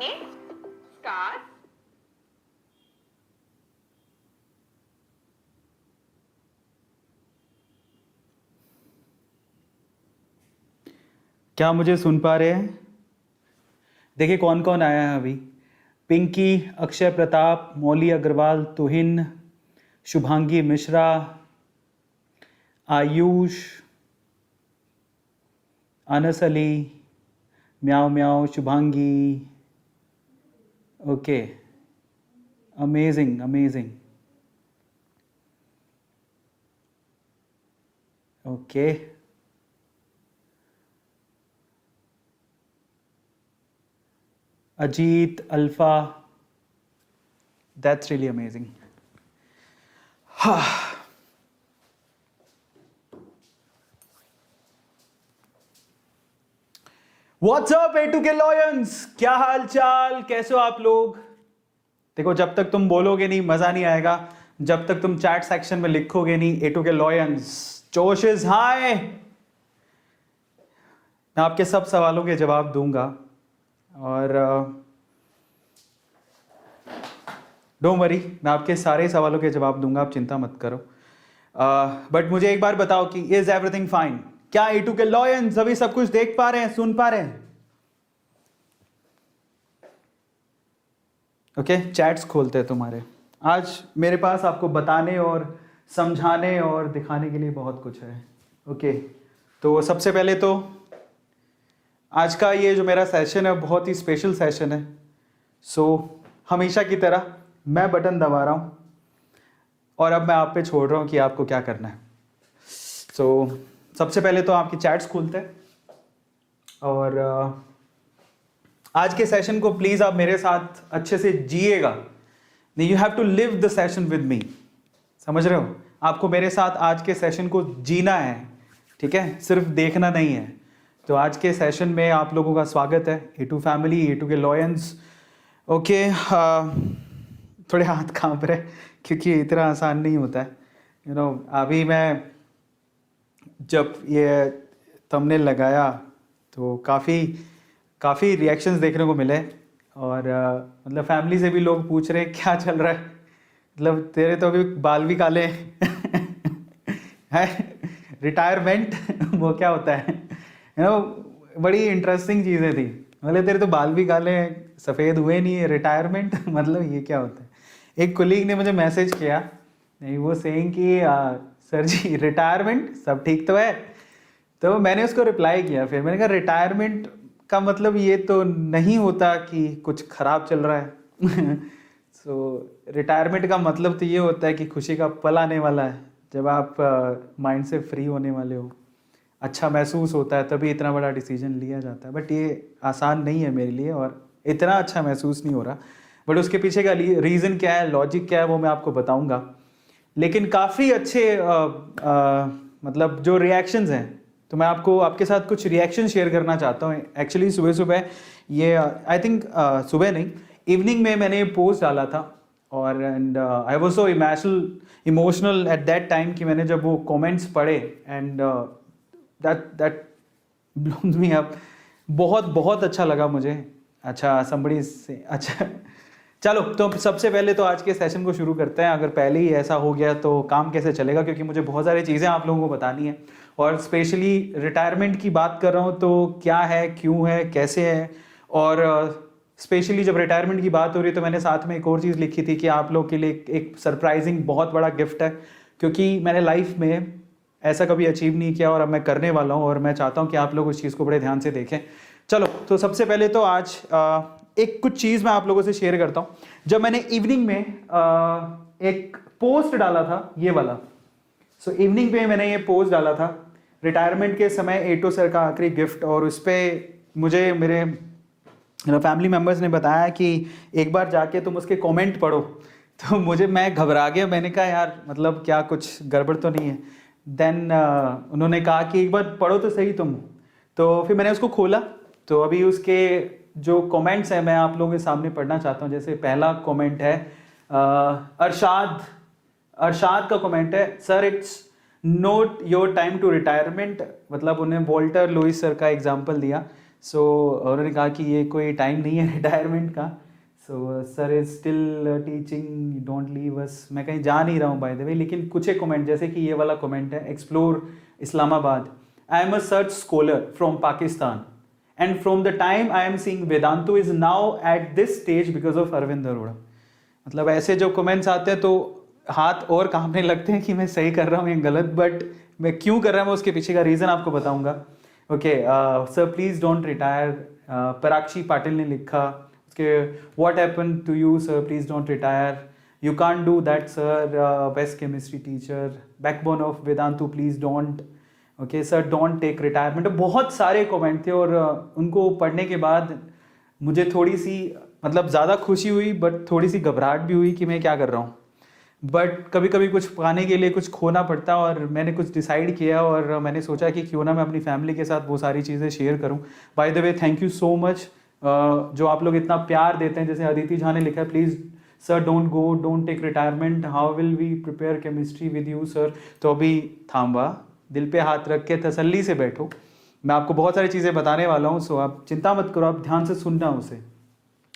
Next, start. क्या मुझे सुन पा रहे हैं? देखिए कौन कौन आया है अभी। Pinky, Akshay Pratap, Mauli Agrawal, Tuhin, Shubhangi Mishra, Ayush, Anas Ali, meow meow, Shubhangi. Okay, amazing amazing. Okay, Ajit, alpha, that's really amazing. What's up A2 के लॉयंस, क्या हाल चाल, कैसे हो आप लोग? देखो जब तक तुम बोलोगे नहीं मजा नहीं आएगा, जब तक तुम चैट सेक्शन में लिखोगे नहीं A2 के लॉयंस। जोश इज हाई। मैं आपके सब सवालों के जवाब दूंगा और डोंट वरी, मैं आपके सारे सवालों के जवाब दूंगा, आप चिंता मत करो। बट मुझे एक बार बताओ कि इज एवरीथिंग फाइन? क्या A2 के लॉयंस अभी सब कुछ देख पा रहे हैं, सुन पा रहे हैं? ओके, चैट्स खोलते हैं तुम्हारे। आज मेरे पास आपको बताने और समझाने और दिखाने के लिए बहुत कुछ है। ओके, तो सबसे पहले तो आज का ये जो मेरा सेशन है बहुत ही स्पेशल सेशन है। सो हमेशा की तरह मैं बटन दबा रहा हूँ और अब मैं आप पे छोड़ रहा हूँ कि आपको क्या करना है। सो सबसे पहले तो आपकी चैट्स खोलते हैं और आज के सेशन को प्लीज़ आप मेरे साथ अच्छे से जिएगा। You have to live the session with me, समझ रहे हो? आपको मेरे साथ आज के सेशन को जीना है, ठीक है, सिर्फ देखना नहीं है। तो आज के सेशन में आप लोगों का स्वागत है, A2 फैमिली, A2 के लॉयंस। ओके, थोड़े हाथ कांप रहे क्योंकि इतना आसान नहीं होता है। यू नो, अभी मैं जब ये थंबनेल लगाया तो काफ़ी रिएक्शंस देखने को मिले और मतलब फैमिली से भी लोग पूछ रहे क्या चल रहा है, मतलब तेरे तो अभी बाल भी काले हैं रिटायरमेंट वो क्या होता है, यू नो, बड़ी इंटरेस्टिंग चीज़ें थी। मतलब तेरे तो बाल भी काले हैं, सफ़ेद हुए नहीं है, रिटायरमेंट मतलब ये क्या होता है? एक कोलीग ने मुझे मैसेज किया, नहीं वो सेइंग कि सर जी रिटायरमेंट सब ठीक तो है। तो मैंने उसको रिप्लाई किया, फिर मैंने कहा रिटायरमेंट का मतलब ये तो नहीं होता कि कुछ ख़राब चल रहा है सो रिटायरमेंट का मतलब तो ये होता है कि खुशी का पल आने वाला है, जब आप माइंड से फ्री होने वाले हो, अच्छा महसूस होता है, तभी इतना बड़ा डिसीजन लिया जाता है। बट ये आसान नहीं है मेरे लिए और इतना अच्छा महसूस नहीं हो रहा। बट उसके पीछे का रीज़न क्या है, लॉजिक क्या है, वो मैं आपको बताऊंगा। लेकिन काफ़ी अच्छे मतलब जो रिएक्शंस हैं, तो मैं आपके साथ कुछ रिएक्शन शेयर करना चाहता हूँ। एक्चुअली सुबह सुबह ये आई थिंक सुबह नहीं, इवनिंग में मैंने पोस्ट डाला था और and I was so emotional at that time कि मैंने जब वो कमेंट्स पढ़े and that blooms me up. बहुत बहुत अच्छा लगा मुझे। अच्छा somebody से अच्छा चलो, तो सबसे पहले तो आज के सेशन को शुरू करते हैं। अगर पहले ही ऐसा हो गया तो काम कैसे चलेगा, क्योंकि मुझे बहुत सारी चीज़ें आप लोगों को बतानी है और स्पेशली रिटायरमेंट की बात कर रहा हूँ तो क्या है, क्यों है, कैसे है। और स्पेशली जब रिटायरमेंट की बात हो रही है तो मैंने साथ में एक और चीज़ लिखी थी कि आप लोग के लिए एक सरप्राइजिंग बहुत बड़ा गिफ्ट है, क्योंकि मैंने लाइफ में ऐसा कभी अचीव नहीं किया और अब मैं करने वाला हूँ और मैं चाहता हूँ कि आप लोग उस चीज़ को बड़े ध्यान से देखें। चलो, तो सबसे पहले तो आज एक कुछ चीज़ मैं आप लोगों से शेयर करता हूँ। जब मैंने इवनिंग में एक पोस्ट डाला था ये वाला, सो इवनिंग पे मैंने ये पोस्ट डाला था रिटायरमेंट के समय A2 सर का आखिरी गिफ्ट, और उस पर मुझे मेरे फैमिली मेम्बर्स ने बताया कि एक बार जाके तुम उसके कमेंट पढ़ो। तो मैं घबरा गया, मैंने कहा यार मतलब क्या कुछ गड़बड़ तो नहीं है। देन उन्होंने कहा कि एक बार पढ़ो तो सही तुम। तो फिर मैंने उसको खोला, तो अभी उसके जो कमेंट्स हैं मैं आप लोगों के सामने पढ़ना चाहता हूँ। जैसे पहला कमेंट है अरशाद का कमेंट है, sir it's not your time to retirement. मतलब उन्हें वॉल्टर लुइस सर का एग्जाम्पल दिया। सो उन्होंने कहा कि ये कोई टाइम नहीं है रिटायरमेंट का, so sir is still teaching, don't leave us. मैं कहीं जा नहीं रहा हूँ बाय द वे, लेकिन कुछ एक कमेंट, जैसे कि ये वाला कमेंट है, explore Islamabad, I am a search scholar from Pakistan and from the time I am seeing Vedantu is now at this stage because of Arvind Arora. मतलब ऐसे जो कमेंट्स आते हैं तो हाथ और कांपने लगते हैं कि मैं सही कर रहा हूँ या गलत, बट मैं क्यों कर रहा हूँ उसके पीछे का रीज़न आपको बताऊंगा। Okay sir please don't retire, Parakshi Patil ने लिखा उसके, what happen to you sir, please don't retire, you can't do that sir, best chemistry teacher, backbone of Vedantu, please don't, okay sir don't take retirement. बहुत सारे comment थे और उनको पढ़ने के बाद मुझे थोड़ी सी मतलब ज़्यादा खुशी हुई बट थोड़ी सी घबराहट भी हुई कि मैं क्या कर रहा हूँ। बट कभी कभी कुछ पाने के लिए कुछ खोना पड़ता, और मैंने कुछ डिसाइड किया और मैंने सोचा कि क्यों ना मैं अपनी फैमिली के साथ वो सारी चीज़ें शेयर करूँ। By the way thank you so much जो आप लोग इतना प्यार देते हैं। जैसे अदिति झा ने लिखा है, please sir don't go, don't take retirement, how will we prepare chemistry with you sir. तो अभी थांबा, दिल पे हाथ रख के तसल्ली से बैठो, मैं आपको बहुत सारी चीज़ें बताने वाला हूँ, सो आप चिंता मत करो, आप ध्यान से सुनना उसे।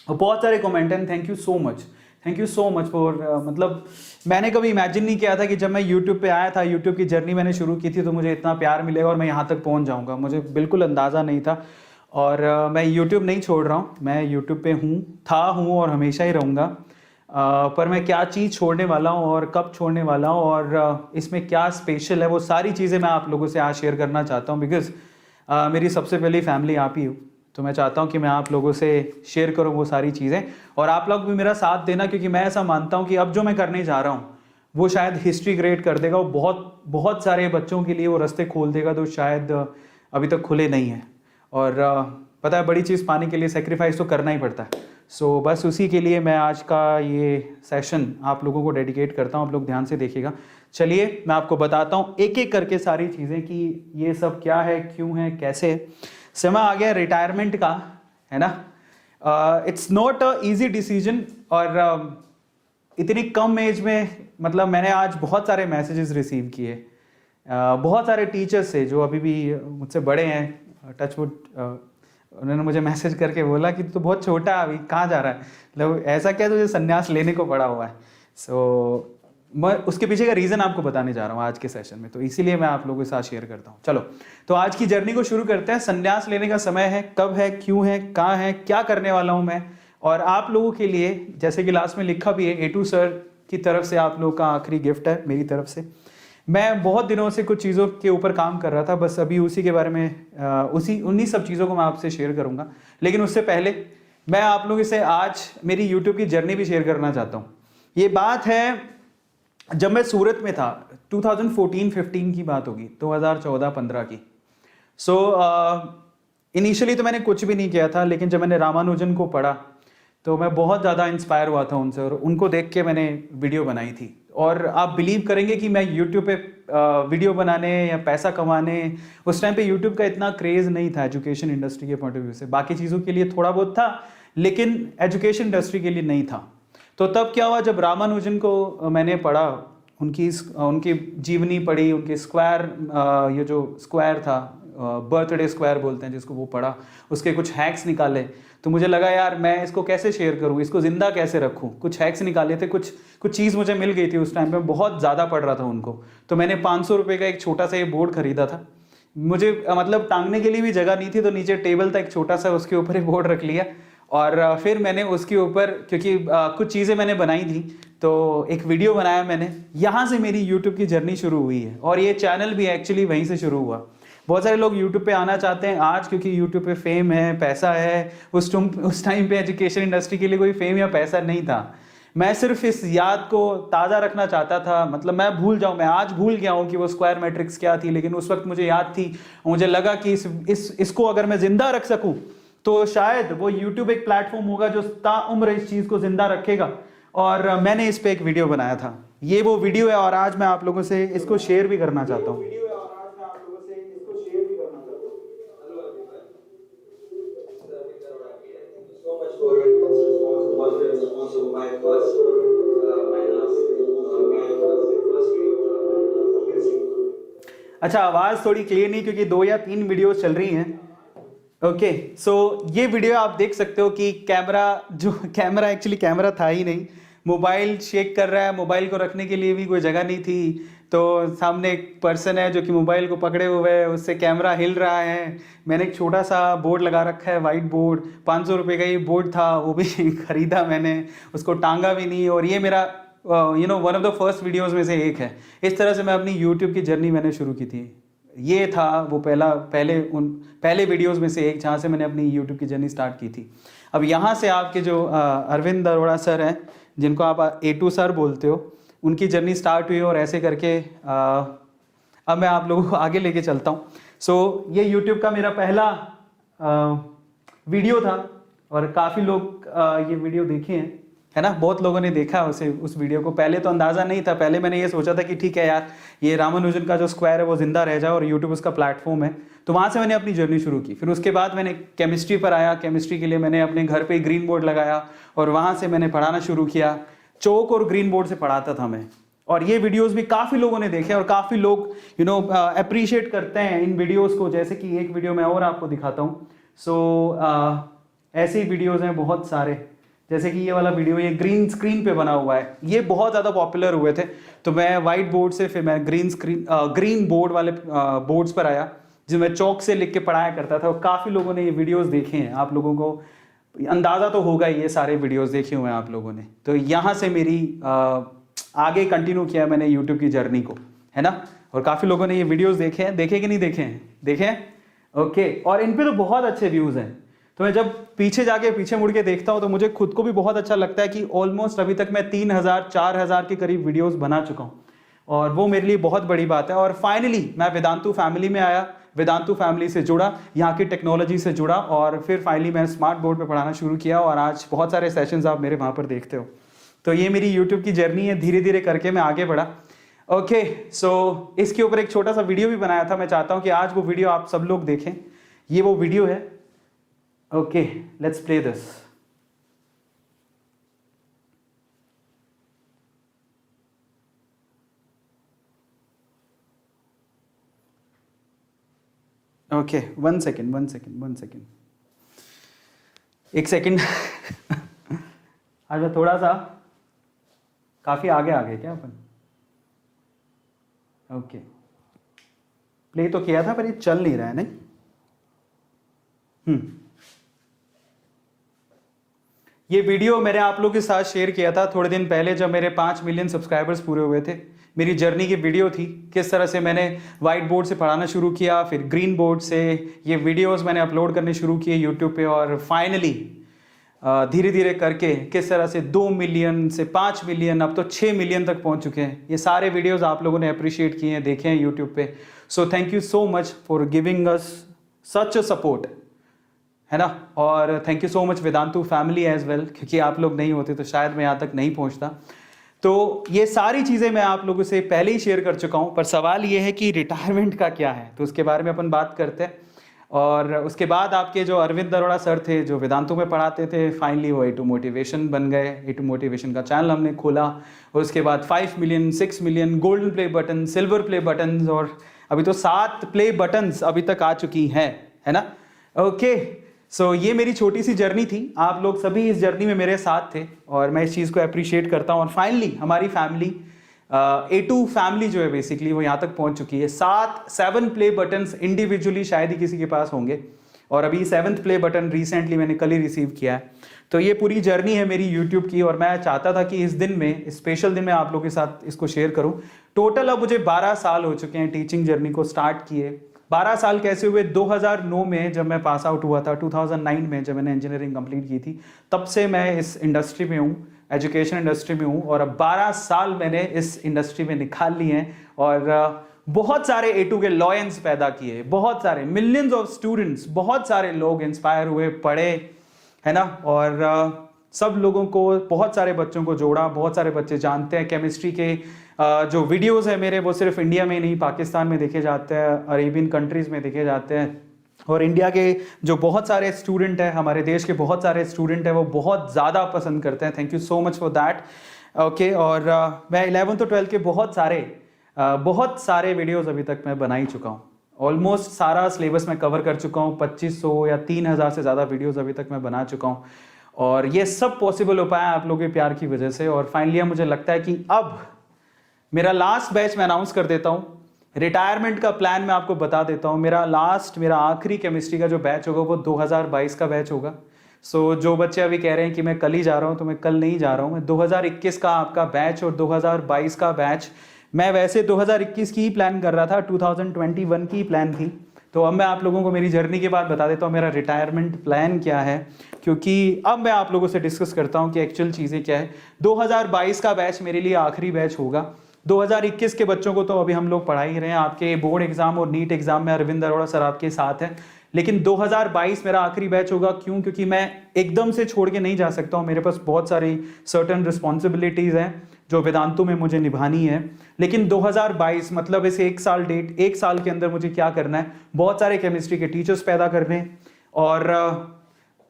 और बहुत सारे कमेंट हैं, thank you so much, thank you so much for, मतलब मैंने कभी इमेजिन नहीं किया था कि जब मैं यूट्यूब पे आया था, यूट्यूब की जर्नी मैंने शुरू की थी, तो मुझे इतना प्यार मिलेगा और मैं यहाँ तक पहुँच जाऊँगा, मुझे बिल्कुल अंदाज़ा नहीं था। और मैं यूट्यूब नहीं छोड़ रहा हूँ, मैं यूट्यूब पे हूँ और हमेशा ही रहूँगा। पर मैं क्या चीज़ छोड़ने वाला हूँ और कब छोड़ने वाला हूँ और इसमें क्या स्पेशल है, वो सारी चीज़ें मैं आप लोगों से आज शेयर करना चाहता हूँ। बिकॉज़ मेरी सबसे पहली फैमिली आप ही हो, तो मैं चाहता हूँ कि मैं आप लोगों से शेयर करूँ वो सारी चीज़ें, और आप लोग भी मेरा साथ देना, क्योंकि मैं ऐसा मानता हूँ कि अब जो मैं करने जा रहा हूँ वो शायद हिस्ट्री क्रिएट कर देगा, वो बहुत बहुत सारे बच्चों के लिए वो रास्ते खोल देगा जो शायद अभी तक खुले नहीं हैं। और पता है, बड़ी चीज़ पाने के लिए सेक्रीफाइस तो करना ही पड़ता है। सो बस उसी के लिए मैं आज का ये सेशन आप लोगों को डेडिकेट करता हूँ, आप लोग ध्यान से देखिएगा। चलिए मैं आपको बताता हूँ एक एक करके सारी चीज़ें कि ये सब क्या है, क्यों है, कैसे है। समय आ गया रिटायरमेंट का, है ना। It's not a easy decision, और इतनी कम एज में, मतलब मैंने आज बहुत सारे मैसेजेस रिसीव किए बहुत सारे टीचर्स से जो अभी भी मुझसे बड़े हैं, टचवुड, उन्होंने मुझे मैसेज करके बोला कि तू बहुत छोटा है, अभी कहाँ जा रहा है, मतलब ऐसा क्या तुझे संन्यास लेने को पड़ा हुआ है। सो मैं उसके पीछे का रीज़न आपको बताने जा रहा हूँ आज के सेशन में, तो इसीलिए मैं आप लोगों के साथ शेयर करता हूँ। चलो तो आज की जर्नी को शुरू करते हैं। संन्यास लेने का समय है, कब है, क्यों है, कहाँ है, क्या करने वाला हूँ मैं, और आप लोगों के लिए, जैसे कि लास्ट में लिखा भी है, A2 सर की तरफ से आप लोगों का आखिरी गिफ्ट है मेरी तरफ से। मैं बहुत दिनों से कुछ चीज़ों के ऊपर काम कर रहा था, बस अभी उसी के बारे में उन्हीं सब चीज़ों को मैं आपसे शेयर करूँगा। लेकिन उससे पहले मैं आप लोगों से आज मेरी यूट्यूब की जर्नी भी शेयर करना चाहता हूँ। ये बात है जब मैं सूरत में था, 2014-15 की बात होगी, 2014-15 की। सो इनिशियली तो मैंने कुछ भी नहीं किया था, लेकिन जब मैंने रामानुजन को पढ़ा तो मैं बहुत ज़्यादा इंस्पायर हुआ था उनसे, और उनको देख के मैंने वीडियो बनाई थी। और आप बिलीव करेंगे कि मैं यूट्यूब पे वीडियो बनाने या पैसा कमाने, उस टाइम पे यूट्यूब का इतना क्रेज़ नहीं था एजुकेशन इंडस्ट्री के पॉइंट ऑफ व्यू से। बाकी चीज़ों के लिए थोड़ा बहुत था, लेकिन एजुकेशन इंडस्ट्री के लिए नहीं था। तो तब क्या हुआ, जब रामानुजन को मैंने पढ़ा, उनकी जीवनी पढ़ी, उनके स्क्वायर, ये जो स्क्वायर था, बर्थडे स्क्वायर बोलते हैं जिसको, वो पढ़ा, उसके कुछ हैक्स निकाले, तो मुझे लगा यार मैं इसको कैसे शेयर करूँ, इसको ज़िंदा कैसे रखूँ। कुछ हैक्स निकाले थे, कुछ चीज़ मुझे मिल गई थी उस टाइम पे, बहुत ज़्यादा पढ़ रहा था उनको। तो मैंने 500 रुपये का एक छोटा सा ये बोर्ड खरीदा था। मुझे मतलब टांगने के लिए भी जगह नहीं थी, तो नीचे टेबल था एक छोटा सा, उसके ऊपर एक बोर्ड रख लिया, और फिर मैंने उसके ऊपर, क्योंकि कुछ चीज़ें मैंने बनाई थी, तो एक वीडियो बनाया मैंने। यहाँ से मेरी यूट्यूब की जर्नी शुरू हुई है, और ये चैनल भी एक्चुअली वहीं से शुरू हुआ। बहुत सारे लोग यूट्यूब पे आना चाहते हैं आज, क्योंकि यूट्यूब पे फेम है, पैसा है। उस टाइम पे एजुकेशन इंडस्ट्री के लिए कोई फेम या पैसा नहीं था। मैं सिर्फ इस याद को ताज़ा रखना चाहता था, मतलब मैं भूल जाऊँ, मैं आज भूल गया हूँ कि वो स्क्वायर मैट्रिक्स क्या थी, लेकिन उस वक्त मुझे याद थी। मुझे लगा कि इसको अगर मैं ज़िंदा रख सकूँ तो शायद वो YouTube एक प्लेटफॉर्म होगा जो ताउम्र इस चीज़ को ज़िंदा रखेगा, और मैंने इस पे एक वीडियो बनाया था। ये वो वीडियो है, और आज मैं आप लोगों से इसको शेयर भी करना चाहता हूँ। अच्छा, आवाज़ थोड़ी क्लियर नहीं, क्योंकि 2 या 3 वीडियोस चल रही हैं, ओके, सो ये वीडियो आप देख सकते हो कि कैमरा एक्चुअली कैमरा था ही नहीं, मोबाइल शेक कर रहा है, मोबाइल को रखने के लिए भी कोई जगह नहीं थी, तो सामने एक पर्सन है जो कि मोबाइल को पकड़े हुए है, उससे कैमरा हिल रहा है। मैंने एक छोटा सा बोर्ड लगा रखा है, वाइट बोर्ड, 500 रुपये का ये बोर्ड था, वो भी खरीदा मैंने, उसको टांगा भी नहीं, और ये मेरा one of the first videos में से एक है। इस तरह से मैं अपनी यूट्यूब की जर्नी मैंने शुरू की थी। ये था वो पहले वीडियोस में से एक जहाँ से मैंने अपनी यूट्यूब की जर्नी स्टार्ट की थी। अब यहाँ से आपके जो अरविंद अरोड़ा सर हैं, जिनको आप A2 सर बोलते हो, उनकी जर्नी स्टार्ट हुई, और ऐसे करके अब मैं आप लोगों को आगे लेके चलता हूँ। सो ये यूट्यूब का मेरा पहला वीडियो था, और काफ़ी लोग ये वीडियो देखे हैं, है ना, बहुत लोगों ने देखा उस वीडियो को। पहले तो अंदाज़ा नहीं था, पहले मैंने ये सोचा था कि ठीक है यार, ये रामानुजन का जो स्क्वायर है वो जिंदा रह जाए और यूट्यूब उसका प्लेटफॉर्म है, तो वहाँ से मैंने अपनी जर्नी शुरू की। फिर उसके बाद मैंने केमिस्ट्री पर आया, केमिस्ट्री के लिए मैंने अपने घर पे ग्रीन बोर्ड लगाया, और वहाँ से मैंने पढ़ाना शुरू किया। चौक और ग्रीन बोर्ड से पढ़ाता था मैं, और ये वीडियोस भी काफ़ी लोगों ने देखे, और काफ़ी लोग अप्रिशिएट करते हैं इन वीडियोज़ को। जैसे कि एक वीडियो मैं और आपको दिखाता हूँ। ऐसे ही वीडियोज़ हैं बहुत सारे, जैसे कि ये वाला वीडियो, ये ग्रीन स्क्रीन पे बना हुआ है, ये बहुत ज़्यादा पॉपुलर हुए थे। तो मैं वाइट बोर्ड से फिर मैं ग्रीन बोर्ड वाले बोर्ड्स पर आया, जो मैं चौक से लिख के पढ़ाया करता था, और काफ़ी लोगों ने ये वीडियोस देखे हैं। आप लोगों को अंदाज़ा तो होगा ही, ये सारे वीडियोस देखे हुए हैं आप लोगों ने। तो यहाँ से मेरी आगे कंटिन्यू किया मैंने यूट्यूब की जर्नी को, है ना, और काफ़ी लोगों ने ये वीडियोज़ देखे हैं। देखे कि नहीं देखे हैं? देखे हैं, ओके। और इन पर तो बहुत अच्छे व्यूज़ हैं। तो मैं जब पीछे मुड़ के देखता हूँ तो मुझे खुद को भी बहुत अच्छा लगता है कि ऑलमोस्ट अभी तक मैं 3000-4000 के करीब वीडियोस बना चुका हूँ, और वो मेरे लिए बहुत बड़ी बात है। और फाइनली मैं वेदांतु फैमिली में आया, वेदांतु फैमिली से जुड़ा, यहाँ की टेक्नोलॉजी से जुड़ा, और फिर फाइनली मैंने स्मार्ट बोर्ड पे पढ़ाना शुरू किया, और आज बहुत सारे सेशंस आप मेरे वहाँ पर देखते हो। तो ये मेरी यूट्यूब की जर्नी है, धीरे धीरे करके मैं आगे बढ़ा। ओके, सो इसके ऊपर एक छोटा सा वीडियो भी बनाया था। मैं चाहता हूँ कि आज वो वीडियो आप सब लोग देखें। ये वो वीडियो है। Okay, let's play this. Okay, one second. एक सेकंड। आज मैं थोड़ा सा काफी आगे आ गए क्या अपन? ओके, प्ले तो किया था पर ये चल नहीं रहा है, नहीं? ये वीडियो मैंने आप लोगों के साथ शेयर किया था थोड़े दिन पहले, जब मेरे 5 मिलियन सब्सक्राइबर्स पूरे हुए थे। मेरी जर्नी की वीडियो थी, किस तरह से मैंने वाइट बोर्ड से पढ़ाना शुरू किया, फिर ग्रीन बोर्ड से ये वीडियोस मैंने अपलोड करने शुरू किए यूट्यूब पे, और फाइनली धीरे धीरे करके किस तरह से 2 मिलियन से 5 मिलियन, अब तो 6 मिलियन तक पहुंच चुके हैं। ये सारे वीडियोस आप लोगों ने अप्रिशिएट किए हैं, देखे हैं यूट्यूब पे। So thank you so much for giving us such a support, है ना। और thank you so much Vedantu family as well, क्योंकि आप लोग नहीं होते तो शायद मैं यहाँ तक नहीं पहुँचता। तो ये सारी चीज़ें मैं आप लोगों से पहले ही शेयर कर चुका हूँ, पर सवाल ये है कि रिटायरमेंट का क्या है, तो उसके बारे में अपन बात करते हैं। और उसके बाद आपके जो अरविंद अरोड़ा सर थे, जो वेदांतु में पढ़ाते थे, फाइनली वो A2 मोटिवेशन बन गए। A2 मोटिवेशन का चैनल हमने खोला, और उसके बाद 5 million, 6 million golden play button, silver play button, और अभी तो 7 प्ले बटन्स अभी तक आ चुकी हैं, है ना। ओके, सो ये मेरी छोटी सी जर्नी थी। आप लोग सभी इस जर्नी में मेरे साथ थे, और मैं इस चीज़ को अप्रिशिएट करता हूँ। और फाइनली हमारी फैमिली A2 फैमिली जो है बेसिकली वो यहाँ तक पहुँच चुकी है। 7 प्ले बटन्स इंडिविजुअली शायद ही किसी के पास होंगे, और अभी 7th प्ले बटन रिसेंटली मैंने कल ही रिसीव किया है। तो ये पूरी जर्नी है मेरी यूट्यूब की, और मैं चाहता था कि इस दिन में, इस स्पेशल दिन में आप लोगों के साथ इसको शेयर करूँ। टोटल अब मुझे 12 साल हो चुके हैं टीचिंग जर्नी को स्टार्ट किए। 12 साल कैसे हुए? 2009 में जब मैं पास आउट हुआ था, 2009 में जब मैंने इंजीनियरिंग कंप्लीट की थी, तब से मैं इस इंडस्ट्री में हूँ, एजुकेशन इंडस्ट्री में हूँ। और अब 12 साल मैंने इस इंडस्ट्री में निकाल लिए हैं, और बहुत सारे A2 के लॉयंस पैदा किए, बहुत सारे मिलियंस ऑफ स्टूडेंट्स, बहुत सारे लोग इंस्पायर हुए, पढ़े, है ना। और सब लोगों को, बहुत सारे बच्चों को जोड़ा। बहुत सारे बच्चे जानते हैं केमिस्ट्री के जो वीडियोस है मेरे, वो सिर्फ इंडिया में नहीं, पाकिस्तान में देखे जाते हैं, अरेबियन कंट्रीज़ में देखे जाते हैं। और इंडिया के जो बहुत सारे स्टूडेंट हैं, हमारे देश के बहुत सारे स्टूडेंट हैं, वो बहुत ज़्यादा पसंद करते हैं। Thank you so much for that. Okay, और मैं 11th और 12th के बहुत सारे वीडियोज़ अभी तक मैं बना ही चुका हूँ। ऑलमोस्ट सारा सिलेबस मैं कवर कर चुका हूँ। 2500 या 3000 से ज़्यादा वीडियोस अभी तक मैं बना चुका हूँ और ये सब पॉसिबल हो पाया आप लोगों के प्यार की वजह से। और फाइनली मुझे लगता है कि अब मेरा लास्ट बैच मैं अनाउंस कर देता हूँ। रिटायरमेंट का प्लान मैं आपको बता देता हूँ। मेरा आखिरी केमिस्ट्री का जो बैच होगा वो 2022 का बैच होगा। सो जो बच्चे अभी कह रहे हैं कि मैं कल ही जा रहा हूँ, तो मैं कल नहीं जा रहा हूँ। मैं 2021 का आपका बैच और 2022 का बैच, मैं वैसे 2021 की ही प्लान कर रहा था, 2021 की प्लान थी। तो अब मैं आप लोगों को मेरी जर्नी के बाद बता देता हूँ मेरा रिटायरमेंट प्लान क्या है, क्योंकि अब मैं आप लोगों से डिस्कस करता हूँ कि एक्चुअल चीज़ें क्या है। 2022 का बैच मेरे लिए आखिरी बैच होगा। 2021 के बच्चों को तो अभी हम लोग पढ़ा ही रहे हैं। आपके बोर्ड एग्जाम और नीट एग्जाम में अरविंद अरोड़ा सर आपके साथ हैं, लेकिन 2022 मेरा आखिरी बैच होगा। क्यों? क्योंकि मैं एकदम से छोड़ के नहीं जा सकता हूँ। मेरे पास बहुत सारी सर्टन रिस्पॉन्सिबिलिटीज़ हैं जो वेदांतु में मुझे निभानी है। लेकिन 2022 मतलब इस एक साल के अंदर मुझे क्या करना है, बहुत सारे केमिस्ट्री के टीचर्स पैदा करने और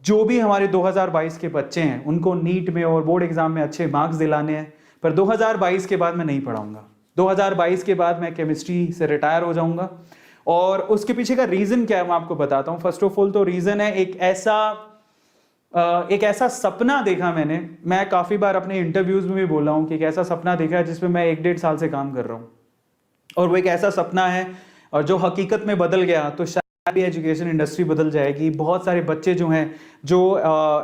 जो भी हमारे 2022 के बच्चे हैं उनको नीट में और बोर्ड एग्जाम में अच्छे मार्क्स दिलाने हैं। पर 2022 के बाद मैं नहीं पढ़ाऊंगा। 2022 के बाद मैं केमिस्ट्री से रिटायर हो जाऊंगा। और उसके पीछे का रीजन क्या है मैं आपको बताता हूँ। फर्स्ट ऑफ ऑल तो रीजन है एक ऐसा सपना देखा मैंने। मैं काफी बार अपने इंटरव्यूज में भी बोला हूँ कि एक ऐसा सपना देखा है जिसमें मैं 1-1.5 साल से काम कर रहा हूँ, और वो एक ऐसा सपना है और जो हकीकत में बदल गया तो शायद भी एजुकेशन इंडस्ट्री बदल जाएगी। बहुत सारे बच्चे जो हैं जो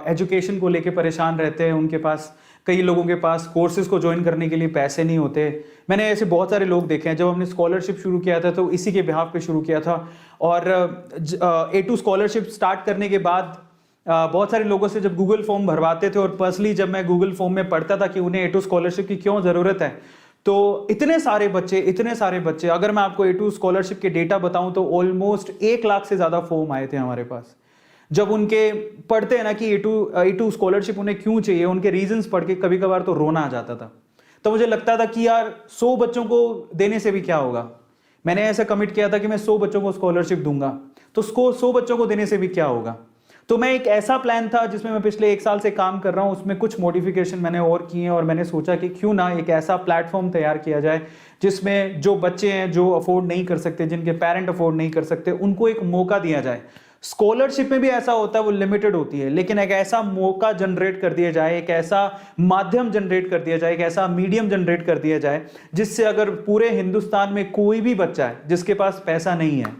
एजुकेशन को लेके परेशान रहते हैं, उनके पास, कई लोगों के पास कोर्सेज को ज्वाइन करने के लिए पैसे नहीं होते। मैंने ऐसे बहुत सारे लोग देखे हैं। जब हमने स्कॉलरशिप शुरू किया था तो इसी के बिहाफ पे शुरू किया था, और A2 स्कॉलरशिप स्टार्ट करने के बाद बहुत सारे लोगों से जब गूगल फॉर्म भरवाते थे, और पर्सनली जब मैं गूगल फॉर्म में पढ़ता था कि उन्हें A2 स्कॉलरशिप की क्यों ज़रूरत है, तो इतने सारे बच्चे, अगर मैं आपको A2 स्कॉलरशिप के डेटा बताऊं तो ऑलमोस्ट 1 लाख से ज़्यादा फॉर्म आए थे हमारे पास। जब उनके पढ़ते हैं ना कि A2 स्कॉलरशिप उन्हें क्यों चाहिए, उनके रीजंस पढ़ के कभी कभार तो रोना आ जाता था। तो मुझे लगता था कि यार 100 बच्चों को देने से भी क्या होगा। मैंने ऐसा कमिट किया था कि मैं 100 बच्चों को स्कॉलरशिप दूंगा, तो उसको 100 बच्चों को देने से भी क्या होगा। तो मैं एक ऐसा प्लान था जिसमें मैं पिछले 1 साल से काम कर रहा हूं, उसमें कुछ मॉडिफिकेशन मैंने और किए हैं, और मैंने सोचा कि क्यों ना एक ऐसा प्लेटफॉर्म तैयार किया जाए जिसमें जो बच्चे हैं जो अफोर्ड नहीं कर सकते, जिनके पेरेंट अफोर्ड नहीं कर सकते, उनको एक मौका दिया जाए। स्कॉलरशिप में भी ऐसा होता है, वो लिमिटेड होती है, लेकिन एक ऐसा मौका जनरेट कर दिया जाए, एक ऐसा माध्यम जनरेट कर दिया जाए, एक ऐसा मीडियम जनरेट कर दिया जाए जिससे अगर पूरे हिंदुस्तान में कोई भी बच्चा है जिसके पास पैसा नहीं है,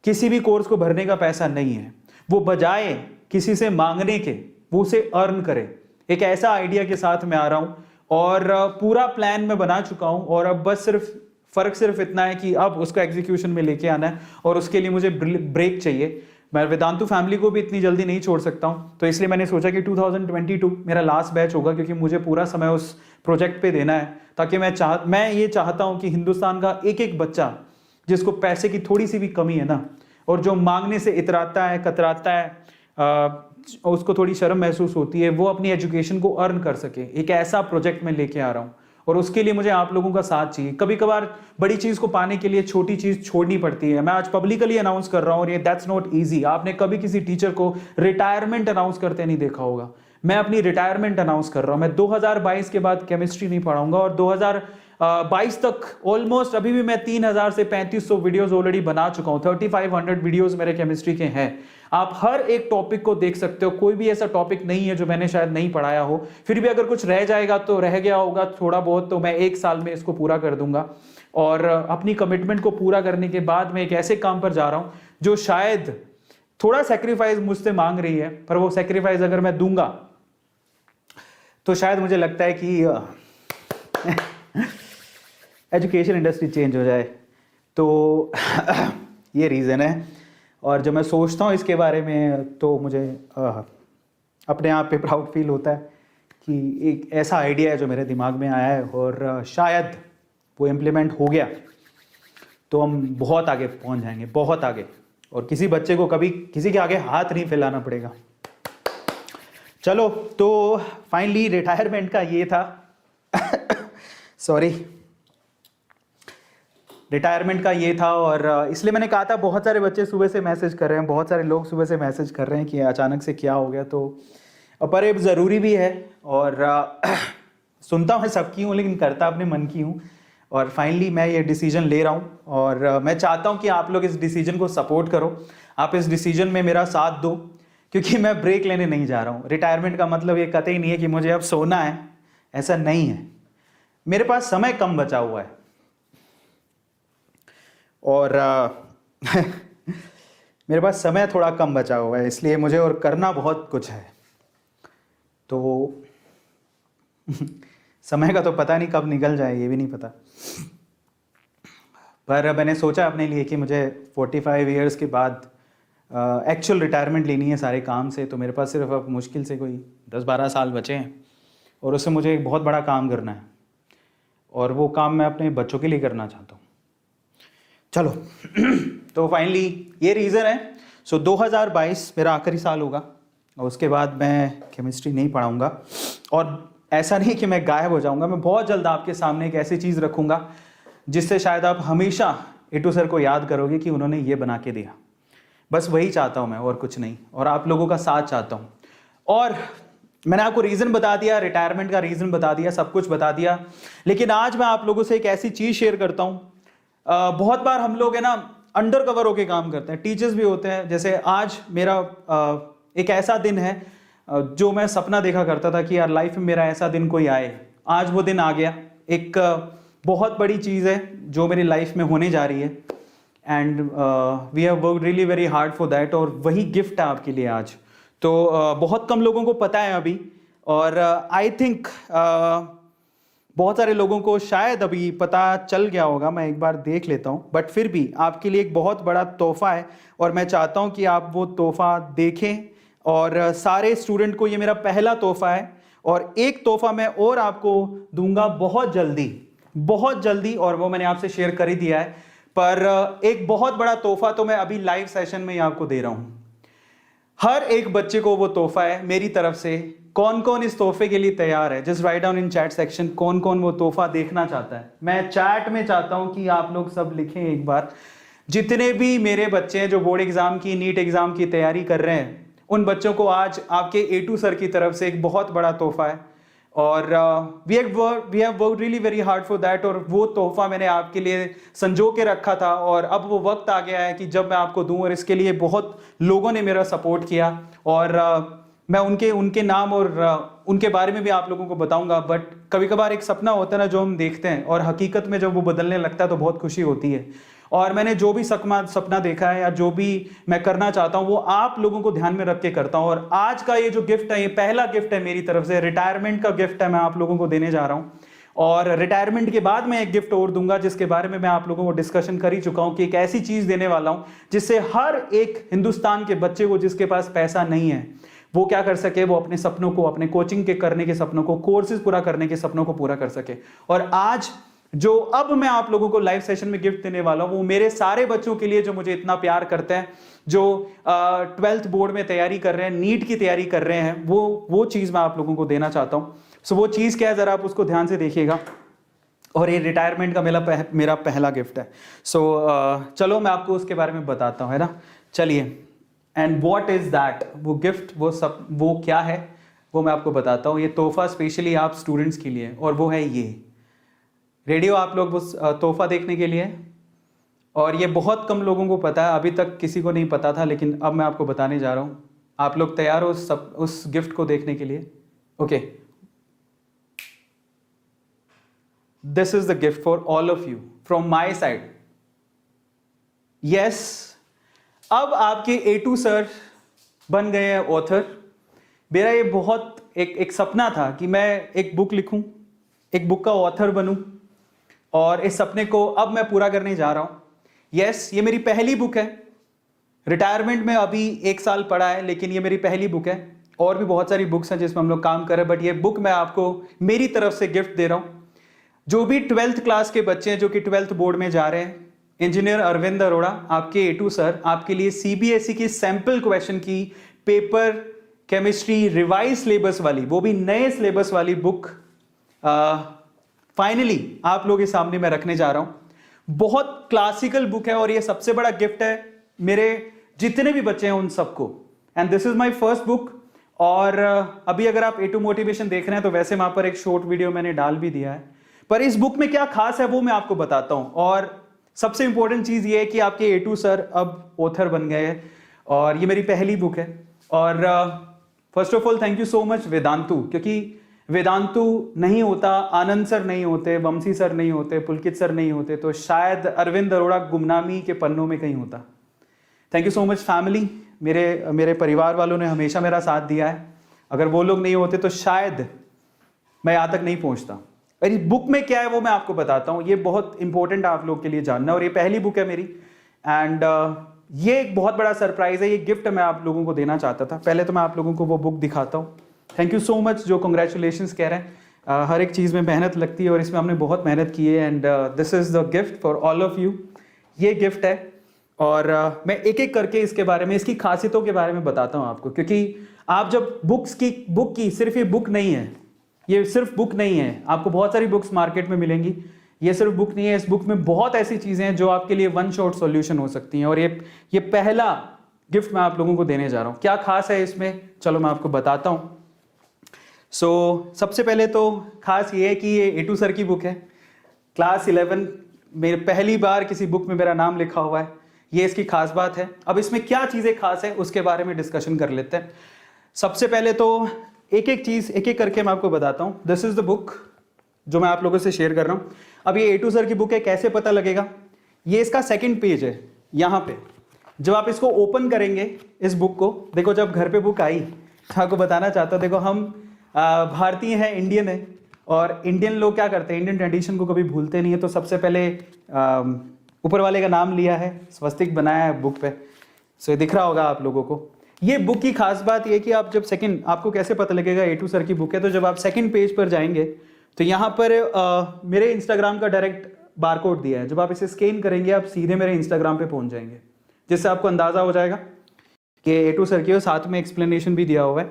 किसी भी कोर्स को भरने का पैसा नहीं है, वो बजाय किसी से मांगने के वो उसे अर्न करे। एक ऐसा आइडिया के साथ मैं आ रहा हूं और पूरा प्लान मैं बना चुका हूं, और अब बस फर्क सिर्फ इतना है कि अब उसका एग्जीक्यूशन में लेके आना है, और उसके लिए मुझे ब्रेक चाहिए। मैं वेदांतु फैमिली को भी इतनी जल्दी नहीं छोड़ सकता हूं, तो इसलिए मैंने सोचा कि 2022 मेरा लास्ट बैच होगा, क्योंकि मुझे पूरा समय उस प्रोजेक्ट पे देना है, ताकि मैं ये चाहता हूं कि हिंदुस्तान का एक एक बच्चा जिसको पैसे की थोड़ी सी भी कमी है ना, और जो मांगने से इतराता है, कतराता है, उसको थोड़ी शर्म महसूस होती है, वो अपनी एजुकेशन को अर्न कर सके। एक ऐसा प्रोजेक्ट मैं लेके आ रहा हूँ, और उसके लिए मुझे आप लोगों का साथ चाहिए। कभी कभार बड़ी चीज को पाने के लिए छोटी चीज छोड़नी पड़ती है। मैं आज पब्लिकली अनाउंस कर रहा हूँ, और ये दैट्स नॉट इजी। आपने कभी किसी टीचर को रिटायरमेंट अनाउंस करते नहीं देखा होगा। मैं अपनी रिटायरमेंट अनाउंस कर रहा हूँ। मैं 2022 के बाद केमिस्ट्री नहीं पढ़ाऊंगा, और 2022 तक ऑलमोस्ट अभी भी मैं 3000 से 3500 वीडियोस ऑलरेडी बना चुका हूँ। 3500 वीडियोस मेरे केमिस्ट्री के हैं। आप हर एक टॉपिक को देख सकते हो, कोई भी ऐसा टॉपिक नहीं है जो मैंने शायद नहीं पढ़ाया हो। फिर भी अगर कुछ रह जाएगा तो रह गया होगा थोड़ा बहुत, तो मैं 1 साल में इसको पूरा कर दूंगा। और अपनी कमिटमेंट को पूरा करने के बाद मैं एक ऐसे काम पर जा रहा हूं जो शायद थोड़ा सेक्रीफाइस मुझसे मांग रही है, पर वो सेक्रीफाइस अगर मैं दूंगा तो शायद मुझे लगता है कि एजुकेशन इंडस्ट्री चेंज हो जाए। तो ये रीज़न है, और जब मैं सोचता हूँ इसके बारे में तो मुझे अपने आप पे प्राउड फील होता है कि एक ऐसा आइडिया है जो मेरे दिमाग में आया है, और शायद वो इम्प्लीमेंट हो गया तो हम बहुत आगे पहुँच जाएंगे, बहुत आगे, और किसी बच्चे को कभी किसी के आगे हाथ नहीं फैलाना पड़ेगा। चलो, तो फाइनली रिटायरमेंट का ये था सॉरी, रिटायरमेंट का ये था। और इसलिए मैंने कहा था, बहुत सारे बच्चे सुबह से मैसेज कर रहे हैं, बहुत सारे लोग सुबह से मैसेज कर रहे हैं कि अचानक से क्या हो गया। तो पर ये ज़रूरी भी है, और सुनता मैं सबकी हूँ लेकिन करता अपने मन की हूँ। और फाइनली मैं ये डिसीजन ले रहा हूँ और मैं चाहता हूँ कि आप लोग इस डिसीजन को सपोर्ट करो, आप इस डिसीजन में मेरा साथ दो, क्योंकि मैं ब्रेक लेने नहीं जा रहा हूँ। रिटायरमेंट का मतलब ये कतई नहीं है कि मुझे अब सोना है, ऐसा नहीं है। मेरे पास समय कम बचा हुआ है और मेरे पास समय थोड़ा कम बचा हुआ है, इसलिए मुझे और करना बहुत कुछ है। तो समय का तो पता नहीं कब निकल जाए, ये भी नहीं पता। पर मैंने सोचा अपने लिए कि मुझे 45 इयर्स के बाद एक्चुअल रिटायरमेंट लेनी है सारे काम से। तो मेरे पास सिर्फ अब मुश्किल से कोई 10-12 साल बचे हैं और उससे मुझे एक बहुत बड़ा काम करना है और वो काम मैं अपने बच्चों के लिए करना चाहता हूँ। चलो तो फाइनली ये रीज़न है। सो 2022 मेरा आखिरी साल होगा और उसके बाद मैं केमिस्ट्री नहीं पढ़ाऊँगा। और ऐसा नहीं कि मैं गायब हो जाऊँगा, मैं बहुत जल्द आपके सामने एक ऐसी चीज़ रखूँगा जिससे शायद आप हमेशा एटू सर को याद करोगे कि उन्होंने ये बना के दिया। बस वही चाहता हूँ मैं, और कुछ नहीं। और आप लोगों का साथ चाहता हूँ। और मैंने आपको रीज़न बता दिया, रिटायरमेंट का रीज़न बता दिया, सब कुछ बता दिया। लेकिन आज मैं आप लोगों से एक ऐसी चीज़ शेयर करता हूँ। बहुत बार हम लोग है ना अंडर कवर होके काम करते हैं, टीचर्स भी होते हैं। जैसे आज मेरा एक ऐसा दिन है जो मैं सपना देखा करता था कि यार लाइफ में मेरा ऐसा दिन कोई आए। आज वो दिन आ गया। एक बहुत बड़ी चीज़ है जो मेरी लाइफ में होने जा रही है and we have worked really very hard for that, और वही गिफ्ट है आपके लिए आज। तो बहुत कम लोगों को पता है अभी, और आई थिंक बहुत सारे लोगों को शायद अभी पता चल गया होगा, मैं एक बार देख लेता हूँ। बट फिर भी आपके लिए एक बहुत बड़ा तोहफा है और मैं चाहता हूँ कि आप वो तोहफा देखें। और सारे स्टूडेंट को ये मेरा पहला तोहफा है, और एक तोहफा मैं और आपको दूंगा बहुत जल्दी, और वो मैंने आपसे शेयर कर ही दिया है। पर एक बहुत बड़ा तोहफा तो मैं अभी लाइव सेशन में ही आपको दे रहा हूँ। हर एक बच्चे को वो तोहफा है मेरी तरफ से। कौन कौन इस तोहफे के लिए तैयार है? Just write down in chat section कौन कौन वो तोहफा देखना चाहता है। मैं चैट में चाहता हूं कि आप लोग सब लिखें एक बार। जितने भी मेरे बच्चे हैं जो बोर्ड एग्जाम की, नीट एग्जाम की तैयारी कर रहे हैं, उन बच्चों को आज आपके एटू सर की तरफ से एक बहुत बड़ा तोहफा है। और we have worked really very hard for that. और वो तोहफा मैंने आपके लिए संजो के रखा था, और अब वो वक्त आ गया है कि जब मैं आपको दूं। और इसके लिए बहुत लोगों ने मेरा सपोर्ट किया, और मैं उनके नाम और उनके बारे में भी आप लोगों को बताऊंगा। बट कभी कभार एक सपना होता है ना जो हम देखते हैं, और हकीकत में जब वो बदलने लगता है तो बहुत खुशी होती है। और मैंने जो भी सपना देखा है या जो भी मैं करना चाहता हूं वो आप लोगों को ध्यान में रख के करता हूं। और आज का ये जो गिफ्ट है, ये पहला गिफ्ट है मेरी तरफ से, रिटायरमेंट का गिफ्ट है, मैं आप लोगों को देने जा रहा हूं। और रिटायरमेंट के बाद मैं एक गिफ्ट और दूंगा जिसके बारे में मैं आप लोगों को डिस्कशन कर ही चुका हूं कि एक ऐसी चीज देने वाला हूं जिससे हर एक हिंदुस्तान के बच्चे को जिसके पास पैसा नहीं है वो क्या कर सके, वो अपने सपनों को, अपने कोचिंग के करने के सपनों को, कोर्सेज पूरा करने के सपनों को पूरा कर सके। और आज जो अब मैं आप लोगों को लाइव सेशन में गिफ्ट देने वाला हूं वो मेरे सारे बच्चों के लिए जो मुझे इतना प्यार करते हैं, जो 12th बोर्ड में तैयारी कर रहे हैं, नीट की तैयारी कर रहे हैं, वो चीज मैं आप लोगों को देना चाहता हूं। सो वो चीज क्या है जरा आप उसको ध्यान से देखिएगा। और ये रिटायरमेंट का मेरा पहला गिफ्ट है। सो चलो मैं आपको उसके बारे में बताता हूं, है ना। चलिए, एंड व्हाट इज दैट, वो गिफ्ट, वो क्या है वो मैं आपको बताता हूँ। ये तोहफा स्पेशली आप स्टूडेंट्स के लिए, और वो है ये रेडियो। आप लोग उस तोहफा देखने के लिए, और ये बहुत कम लोगों को पता है, अभी तक किसी को नहीं पता था, लेकिन अब मैं आपको बताने जा रहा हूं। आप लोग तैयार हो उस गिफ्ट को देखने के लिए? Okay, this is the gift for all of you from my side. Yes, अब आपके एटू सर बन गए हैं ऑथर। मेरा ये बहुत एक सपना था कि मैं एक बुक लिखूं, एक बुक का ऑथर बनूं, और इस सपने को अब मैं पूरा करने जा रहा हूं। यस, ये मेरी पहली बुक है। रिटायरमेंट में अभी 1 साल पड़ा है, लेकिन ये मेरी पहली बुक है। और भी बहुत सारी बुक्स हैं जिसमें हम लोग काम कर रहे हैं, बट ये बुक मैं आपको मेरी तरफ से गिफ्ट दे रहा हूं। जो भी 12th क्लास के बच्चे हैं जो कि 12th बोर्ड में जा रहे हैं, इंजीनियर अरविंद अरोड़ा, आपके एटू सर, आपके लिए सीबीएसई की सैंपल क्वेश्चन की पेपर केमिस्ट्री रिवाइज सिलेबस वाली, वो भी नए सिलेबस वाली बुक फाइनली आप लोगों के सामने मैं रखने जा रहा हूं। बहुत क्लासिकल बुक है, और ये सबसे बड़ा गिफ्ट है मेरे जितने भी बच्चे हैं उन सबको। And this is my first book. और अभी अगर आप एटू मोटिवेशन देख रहे हैं तो वैसे वहां पर एक शॉर्ट वीडियो मैंने डाल भी दिया है, पर इस बुक में क्या खास है वो मैं आपको बताता हूं। और सबसे इंपॉर्टेंट चीज ये है कि आपके एटू सर अब ऑथर बन गए हैं और ये मेरी पहली बुक है। और first of all thank you so much Vedantu, क्योंकि वेदांतु नहीं होता, आनंद सर नहीं होते, वंशी सर नहीं होते, पुलकित सर नहीं होते, तो शायद अरविंद अरोड़ा गुमनामी के पन्नों में कहीं होता। Thank you so much family, मेरे परिवार वालों ने हमेशा मेरा साथ दिया है। अगर वो लोग नहीं होते तो शायद मैं यहाँ तक नहीं पहुँचता। और इस बुक में क्या है वो मैं आपको बताता हूँ, ये बहुत इंपॉर्टेंट है आप लोग के लिए जानना। और ये पहली बुक है मेरी एंड ये एक बहुत बड़ा सरप्राइज है, ये गिफ्ट मैं आप लोगों को देना चाहता था। पहले तो मैं आप लोगों को वो बुक दिखाता हूँ। थैंक यू सो मच जो कॉन्ग्रेचुलेशंस कह रहे हैं। हर एक चीज़ में मेहनत लगती है और इसमें हमने बहुत मेहनत की है and this is the gift for all of you. ये गिफ्ट है और मैं एक एक करके इसके बारे में, इसकी खासियतों के बारे में बताता हूँ आपको, क्योंकि आप जब बुक की सिर्फ ये बुक नहीं है, ये सिर्फ बुक नहीं है, आपको बहुत सारी बुक्स मार्केट में मिलेंगी, ये सिर्फ बुक नहीं है। इस बुक में बहुत ऐसी चीज़ें हैं जो आपके लिए वन शॉट सॉल्यूशन हो सकती हैं और ये पहला गिफ्ट मैं आप लोगों को देने जा रहा हूँ। क्या खास है इसमें, चलो मैं आपको बताता हूँ। सबसे पहले तो खास ये है कि ये एटू सर की बुक है, क्लास 11, मेरे पहली बार किसी बुक में मेरा नाम लिखा हुआ है, ये इसकी खास बात है। अब इसमें क्या चीज़ें खास है उसके बारे में डिस्कशन कर लेते हैं। सबसे पहले तो एक एक चीज़ एक एक करके मैं आपको बताता हूँ। दिस इज़ द बुक जो मैं आप लोगों से शेयर कर रहा हूँ। अब ये एटू सर की बुक है, कैसे पता लगेगा, ये इसका सेकंड पेज है। यहाँ पे जब आप इसको ओपन करेंगे इस बुक को, देखो जब घर पे बुक आई तो आपको बताना चाहता हूँ, देखो हम भारतीय हैं, इंडियन है, और इंडियन लोग क्या करते हैं, इंडियन ट्रेडिशन को कभी भूलते नहीं है। तो सबसे पहले ऊपर वाले का नाम लिया है, स्वस्तिक बनाया है बुक पे, सो ये दिख रहा होगा आप लोगों को। ये बुक की खास बात ये कि आप जब सेकंड, आपको कैसे पता लगेगा एटू सर की बुक है, तो जब आप सेकंड पेज पर जाएंगे तो यहाँ पर मेरे इंस्टाग्राम का डायरेक्ट बारकोड दिया है। जब आप इसे स्कैन करेंगे आप सीधे मेरे इंस्टाग्राम पे पहुँच जाएंगे, जिससे आपको अंदाज़ा हो जाएगा कि एटू सर की, और साथ में एक्सप्लेनेशन भी दिया हुआ है।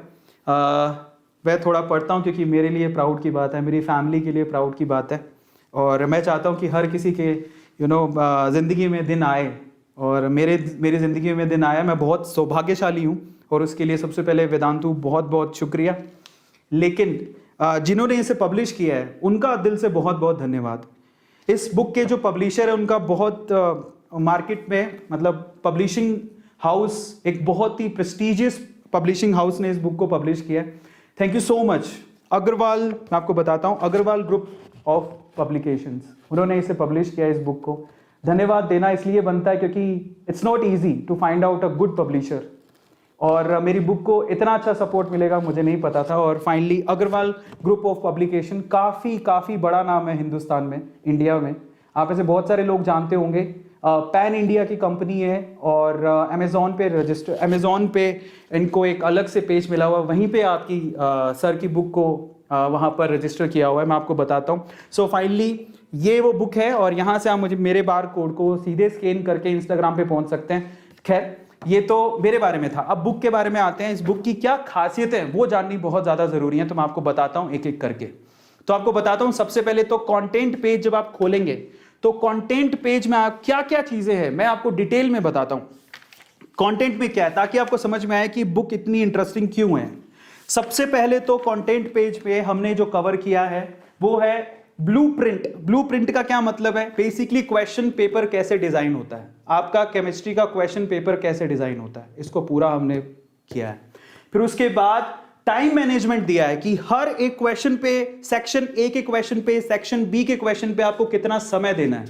वह थोड़ा पढ़ता हूँ क्योंकि मेरे लिए प्राउड की बात है, मेरी फैमिली के लिए प्राउड की बात है, और मैं चाहता हूँ कि हर किसी के ज़िंदगी में दिन आए, और मेरी ज़िंदगी में दिन आया। मैं बहुत सौभाग्यशाली हूँ और उसके लिए सबसे पहले वेदांतु बहुत बहुत शुक्रिया। लेकिन जिन्होंने इसे पब्लिश किया है उनका दिल से बहुत बहुत धन्यवाद। इस बुक के जो पब्लिशर है उनका बहुत मार्केट में, मतलब पब्लिशिंग हाउस, एक बहुत ही प्रेस्टिजियस पब्लिशिंग हाउस ने इस बुक को पब्लिश किया है। Thank you so much Agrawal, मैं आपको बताता हूँ, अग्रवाल ग्रुप ऑफ पब्लिकेशंस, उन्होंने इसे पब्लिश किया इस बुक को। धन्यवाद देना इसलिए बनता है क्योंकि it's not easy to find out a good publisher, और मेरी बुक को इतना अच्छा सपोर्ट मिलेगा मुझे नहीं पता था। और finally Agrawal group of publication काफ़ी बड़ा नाम है हिंदुस्तान में, इंडिया में। आप ऐसे बहुत सारे लोग जानते होंगे, पैन इंडिया की कंपनी है, और अमेज़ॉन पे रजिस्टर, अमेज़ॉन पे इनको एक अलग से पेज मिला हुआ, वहीं पे आपकी सर की बुक को वहाँ पर रजिस्टर किया हुआ है। मैं आपको बताता हूँ। सो फाइनली ये वो बुक है, और यहाँ से आप मुझे मेरे बार कोड को सीधे स्कैन करके इंस्टाग्राम पे पहुँच सकते हैं। खैर ये तो मेरे बारे में था, अब बुक के बारे में आते हैं। इस बुक की क्या खासियत है वो जाननी बहुत ज़्यादा ज़रूरी है, तो मैं आपको बताता हूँ एक एक करके। तो आपको बताता हूँ, सबसे पहले तो कंटेंट पेज जब आप खोलेंगे तो कंटेंट पेज में आप क्या क्या चीज़ें हैं मैं आपको डिटेल में बताता हूँ कंटेंट में क्या है, ताकि आपको समझ में आए कि बुक इतनी इंटरेस्टिंग क्यों है। सबसे पहले तो कंटेंट पेज पे हमने जो कवर किया है वो है ब्लूप्रिंट। ब्लूप्रिंट का क्या मतलब है, बेसिकली क्वेश्चन पेपर कैसे डिजाइन होता है, आपका केमिस्ट्री का क्वेश्चन पेपर कैसे डिजाइन होता है, इसको पूरा हमने किया है। फिर उसके बाद टाइम मैनेजमेंट दिया है कि हर एक क्वेश्चन पे, सेक्शन ए के क्वेश्चन पे, सेक्शन बी के क्वेश्चन पे आपको कितना समय देना है,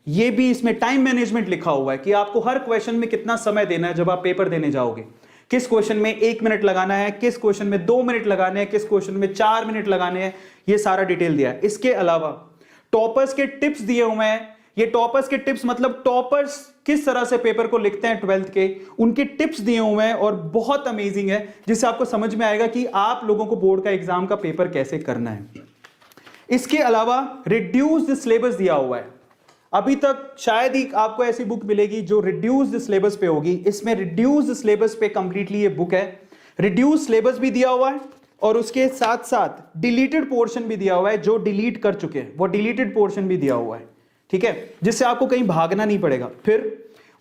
ये भी इसमें टाइम मैनेजमेंट लिखा हुआ है कि आपको हर क्वेश्चन में कितना समय देना है जब आप पेपर देने जाओगे। किस क्वेश्चन में 1 मिनट लगाना है, किस क्वेश्चन में 2 मिनट लगाने हैं, किस क्वेश्चन में 4 मिनट लगाने हैं, ये सारा डिटेल दिया है। इसके अलावा टॉपर्स के टिप्स दिए हुए हैं। ये टॉपर्स के टिप्स मतलब टॉपर्स किस तरह से पेपर को लिखते हैं 12th के, उनके टिप्स दिए हुए हैं, और बहुत अमेजिंग है, जिससे आपको समझ में आएगा कि आप लोगों को बोर्ड का एग्जाम का पेपर कैसे करना है। इसके अलावा रिड्यूस्ड सिलेबस दिया हुआ है। अभी तक शायद ही आपको ऐसी बुक मिलेगी जो रिड्यूस्ड सिलेबस पे होगी, इसमें रिड्यूस्ड सिलेबस पे कंप्लीटली ये बुक है। रिड्यूस्ड सिलेबस भी दिया हुआ है, और उसके साथ साथ डिलीटेड पोर्शन भी दिया हुआ है, जो डिलीट कर चुके हैं वो डिलीटेड पोर्शन भी दिया हुआ है, ठीक है, जिससे आपको कहीं भागना नहीं पड़ेगा। फिर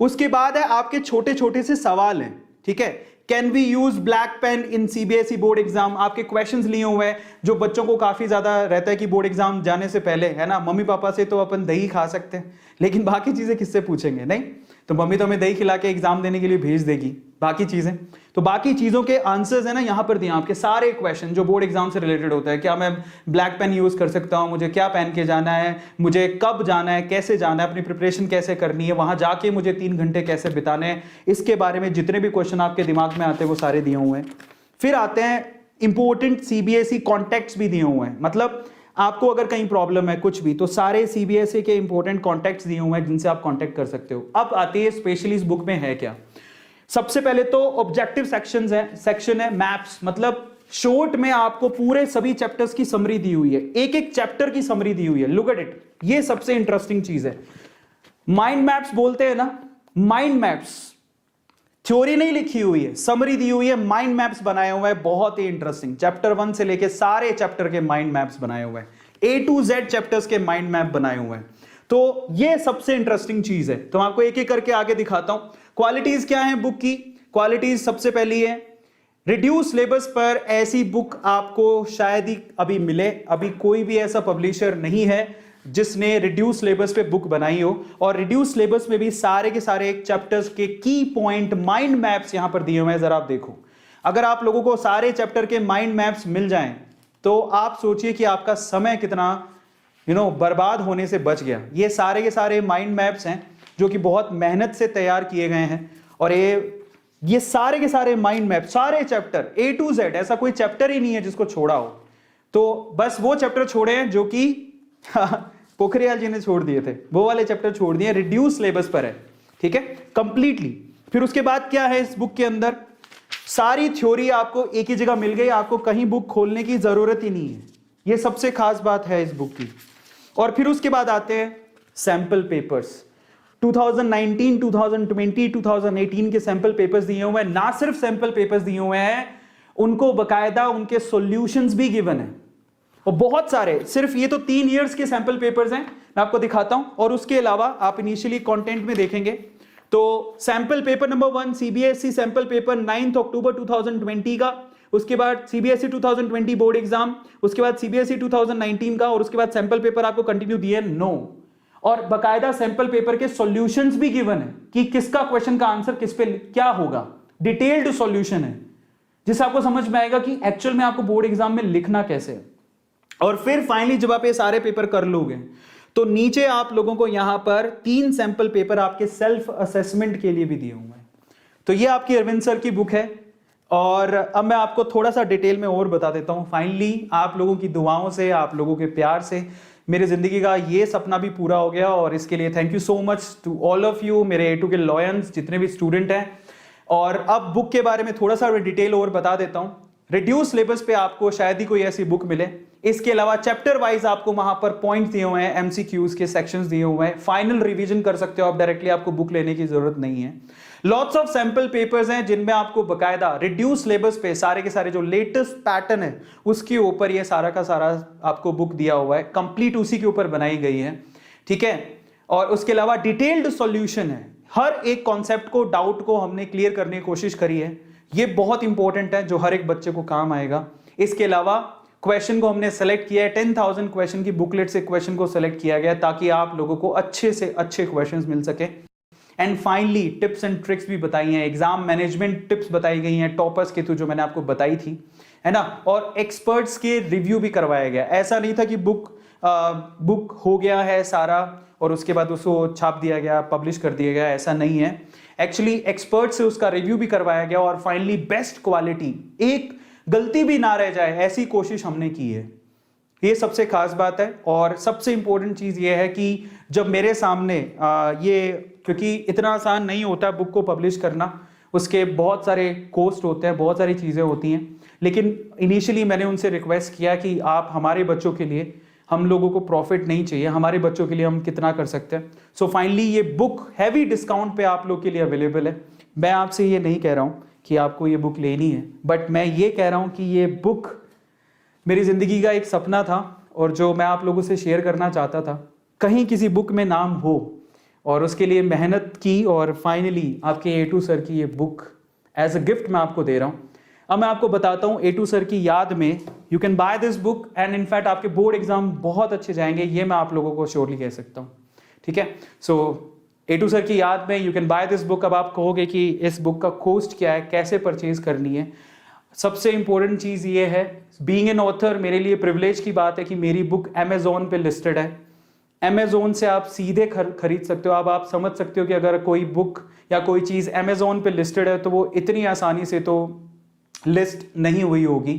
उसके बाद है आपके छोटे छोटे से सवाल हैं, ठीक है, can we use black pen in CBSE board exam, आपके क्वेश्चंस लिए हुए हैं जो बच्चों को काफी ज्यादा रहता है कि बोर्ड एग्जाम जाने से पहले, है ना, मम्मी पापा से तो अपन दही खा सकते हैं, लेकिन बाकी चीजें किससे पूछेंगे? नहीं, तो मम्मी तो हमें दही खिला के एग्जाम देने के लिए भेज देगी, बाकी चीजें तो बाकी चीजों के आंसर्स है ना यहां पर दिए आपके सारे क्वेश्चन जो बोर्ड एग्जाम से रिलेटेड होता है। क्या मैं ब्लैक पेन यूज कर सकता हूं, मुझे क्या पहन के जाना है, मुझे कब जाना है, कैसे जाना है, अपनी प्रिपरेशन कैसे करनी है, वहां जाके मुझे 3 घंटे कैसे बिताने हैं, इसके बारे में जितने भी क्वेश्चन आपके दिमाग में आते हैं वो सारे दिए हुए हैं। फिर आते हैं इंपॉर्टेंट सीबीएसई कॉन्टेक्ट्स भी दिए हुए हैं, मतलब आपको अगर कहीं प्रॉब्लम है कुछ भी तो सारे सीबीएसई के इंपॉर्टेंट कॉन्टेक्ट्स दिए हुए हैं जिनसे आप कांटेक्ट कर सकते हो। अब आती है स्पेशली इस बुक में है क्या। सबसे पहले तो ऑब्जेक्टिव सेक्शन है मैप्स, मतलब शॉर्ट में आपको पूरे सभी चैप्टर्स की समरी दी हुई है, एक एक चैप्टर की समरी दी हुई है। लुक एट इट, ये सबसे इंटरेस्टिंग चीज है। माइंड मैप्स बोलते हैं ना, माइंड मैप्स थ्योरी नहीं लिखी हुई है, समरी दी हुई है, माइंड मैप्स बनाए हुए हैं, बहुत ही इंटरेस्टिंग। चैप्टर 1 से लेके सारे चैप्टर के माइंड मैप्स बनाए हुए हैं, A to Z चैप्टर्स के माइंड मैप बनाए हुए हैं। तो ये सबसे इंटरेस्टिंग चीज है, तो आपको एक एक करके आगे दिखाता हूं। क्वालिटीज क्या है बुक की? क्वालिटीज सबसे पहली है रिड्यूस सिलेबस पर ऐसी बुक आपको शायद ही अभी मिले, अभी कोई भी ऐसा पब्लिशर नहीं है जिसने रिड्यूस सिलेबस पे बुक बनाई हो, और रिड्यूस सिलेबस में भी सारे के सारे चैप्टर्स के की पॉइंट माइंड मैप्स यहां पर दिए हुए हैं। जरा आप देखो, अगर आप लोगों को सारे चैप्टर के माइंड मैप्स मिल जाएं तो आप सोचिए कि आपका समय कितना बर्बाद होने से बच गया। ये सारे के सारे माइंड मैप्स हैं जो कि बहुत मेहनत से तैयार किए गए हैं, और ये सारे के सारे माइंड मैप, सारे चैप्टर A to Z, ऐसा कोई चैप्टर ही नहीं है जिसको छोड़ा हो। तो बस वो चैप्टर छोड़े हैं जो कि पोखरियाल जी ने छोड़ दिए थे, वो वाले चैप्टर छोड़ दिए, रिड्यूस सिलेबस पर है, ठीक है, कंप्लीटली। फिर उसके बाद क्या है इस बुक के अंदर, सारी थ्योरी आपको एक ही जगह मिल गई, आपको कहीं बुक खोलने की जरूरत ही नहीं है, ये सबसे खास बात है इस बुक की। और फिर उसके बाद आते हैं सैंपल पेपर्स, 2019, 2020, 2018 के सैंपल पेपर्स दिए हुए हैं। ना सिर्फ सैंपल पेपर्स दिए हुए हैं, उनको बकायदा उनके सॉल्यूशंस भी गिवन है, और बहुत सारे, सिर्फ ये तो 3 इयर्स के सैंपल पेपर्स हैं, मैं आपको दिखाता हूं। और उसके अलावा आप इनिशियली कंटेंट में देखेंगे तो sample paper number 1 CBSE sample paper 9 अक्टूबर 2020 का, उसके बाद सीबीएसई 2020 बोर्ड एग्जाम, उसके बाद सीबीएसई 2019 का, और उसके बाद सैंपल पेपर आपको कंटिन्यू दिए नो, और बकायदा सैंपल पेपर के सॉल्यूशंस भी गिवन है कि किसका क्वेश्चन का आंसर किस पे क्या होगा, डिटेल्ड सॉल्यूशन है जिससे आपको समझ में आएगा कि एक्चुअल में आपको बोर्ड एग्जाम में लिखना कैसे है। और फिर फाइनली जब आप ये सारे पेपर कर लोगे तो नीचे आप लोगों को यहां पर 3 सैंपल पेपर आपके सेल्फ असेसमेंट के लिए भी दिए हुए हैं। तो ये आपकी अरविंद सर की बुक है, और अब मैं आपको थोड़ा सा डिटेल में और बता देता हूं। फाइनली आप लोगों की दुआओं से, आप लोगों के प्यार से मेरी जिंदगी का ये सपना भी पूरा हो गया, और इसके लिए thank you so much to all of you, मेरे A2 के लॉयंस जितने भी स्टूडेंट हैं। और अब बुक के बारे में थोड़ा सा डिटेल और बता देता हूं। रिड्यूस सिलेबस पे आपको शायद ही कोई ऐसी बुक मिले, इसके अलावा चैप्टर वाइज आपको वहां पर पॉइंट्स दिए हुए हैं, एमसीक्यूज के सेक्शंस दिए हुए हैं, फाइनल रिवीजन कर सकते हो आप डायरेक्टली, आपको बुक लेने की जरूरत नहीं है। लॉट्स ऑफ सैंपल पेपर्स हैं जिनमें आपको बकायदा रिड्यूस सिलेबस पे सारे के सारे जो लेटेस्ट पैटर्न है उसके ऊपर ये सारा का सारा आपको बुक दिया हुआ है, कंप्लीट उसी के ऊपर बनाई गई है, ठीक है। और उसके अलावा डिटेल्ड सॉल्यूशन है, हर एक कॉन्सेप्ट को, डाउट को हमने क्लियर करने की कोशिश करी है, ये बहुत इंपॉर्टेंट है जो हर एक बच्चे को काम आएगा। इसके अलावा क्वेश्चन को हमने सेलेक्ट किया है, 10,000 क्वेश्चन की बुकलेट से क्वेश्चन को सेलेक्ट किया गया ताकि आप लोगों को अच्छे से अच्छे क्वेश्चंस मिल सके। And finally tips and tricks भी बताई हैं, एग्जाम मैनेजमेंट टिप्स बताई गई हैं टॉपर्स के थ्रू जो मैंने आपको बताई थी, है ना। और एक्सपर्ट्स के रिव्यू भी करवाया गया, ऐसा नहीं था कि बुक हो गया है सारा और उसके बाद उसको छाप दिया गया, पब्लिश कर दिया गया, ऐसा नहीं है। एक्चुअली एक्सपर्ट से उसका रिव्यू भी करवाया गया, और फाइनली बेस्ट क्वालिटी, एक गलती भी ना रह जाए ऐसी कोशिश हमने की है, ये सबसे खास बात है। और सबसे इंपॉर्टेंट चीज ये है कि जब मेरे सामने ये, क्योंकि इतना आसान नहीं होता बुक को पब्लिश करना, उसके बहुत सारे कॉस्ट होते हैं, बहुत सारी चीजें होती हैं, लेकिन इनिशियली मैंने उनसे रिक्वेस्ट किया कि आप हमारे बच्चों के लिए, हम लोगों को प्रॉफिट नहीं चाहिए, हमारे बच्चों के लिए हम कितना कर सकते हैं। सो फाइनली ये बुक हैवी डिस्काउंट पे आप लोग के लिए अवेलेबल है। मैं आपसे ये नहीं कह रहा हूँ कि आपको ये बुक लेनी है, बट मैं ये कह रहा हूँ कि ये बुक मेरी ज़िंदगी का एक सपना था और जो मैं आप लोगों से शेयर करना चाहता था, कहीं किसी बुक में नाम हो, और उसके लिए मेहनत की, और फाइनली आपके A2 सर की ये बुक एज अ गिफ्ट मैं आपको दे रहा हूँ। अब मैं आपको बताता हूँ A2 सर की याद में you can by this book and in fact आपके बोर्ड एग्जाम बहुत अच्छे जाएंगे, ये मैं आप लोगों को श्योरली कह सकता हूँ। ठीक है, सो A2 सर की याद में you can by this book. अब आप कहोगे कि इस बुक का कॉस्ट क्या है, कैसे परचेज करनी है। सबसे इंपॉर्टेंट चीज़ ये है, बीइंग एन ऑथर मेरे लिए प्रिविलेज की बात है कि मेरी बुक अमेजोन पे लिस्टेड है। अमेजोन से आप सीधे खरीद सकते हो। अब आप समझ सकते हो कि अगर कोई बुक या कोई चीज़ अमेजोन पे लिस्टेड है तो वो इतनी आसानी से तो लिस्ट नहीं हुई होगी।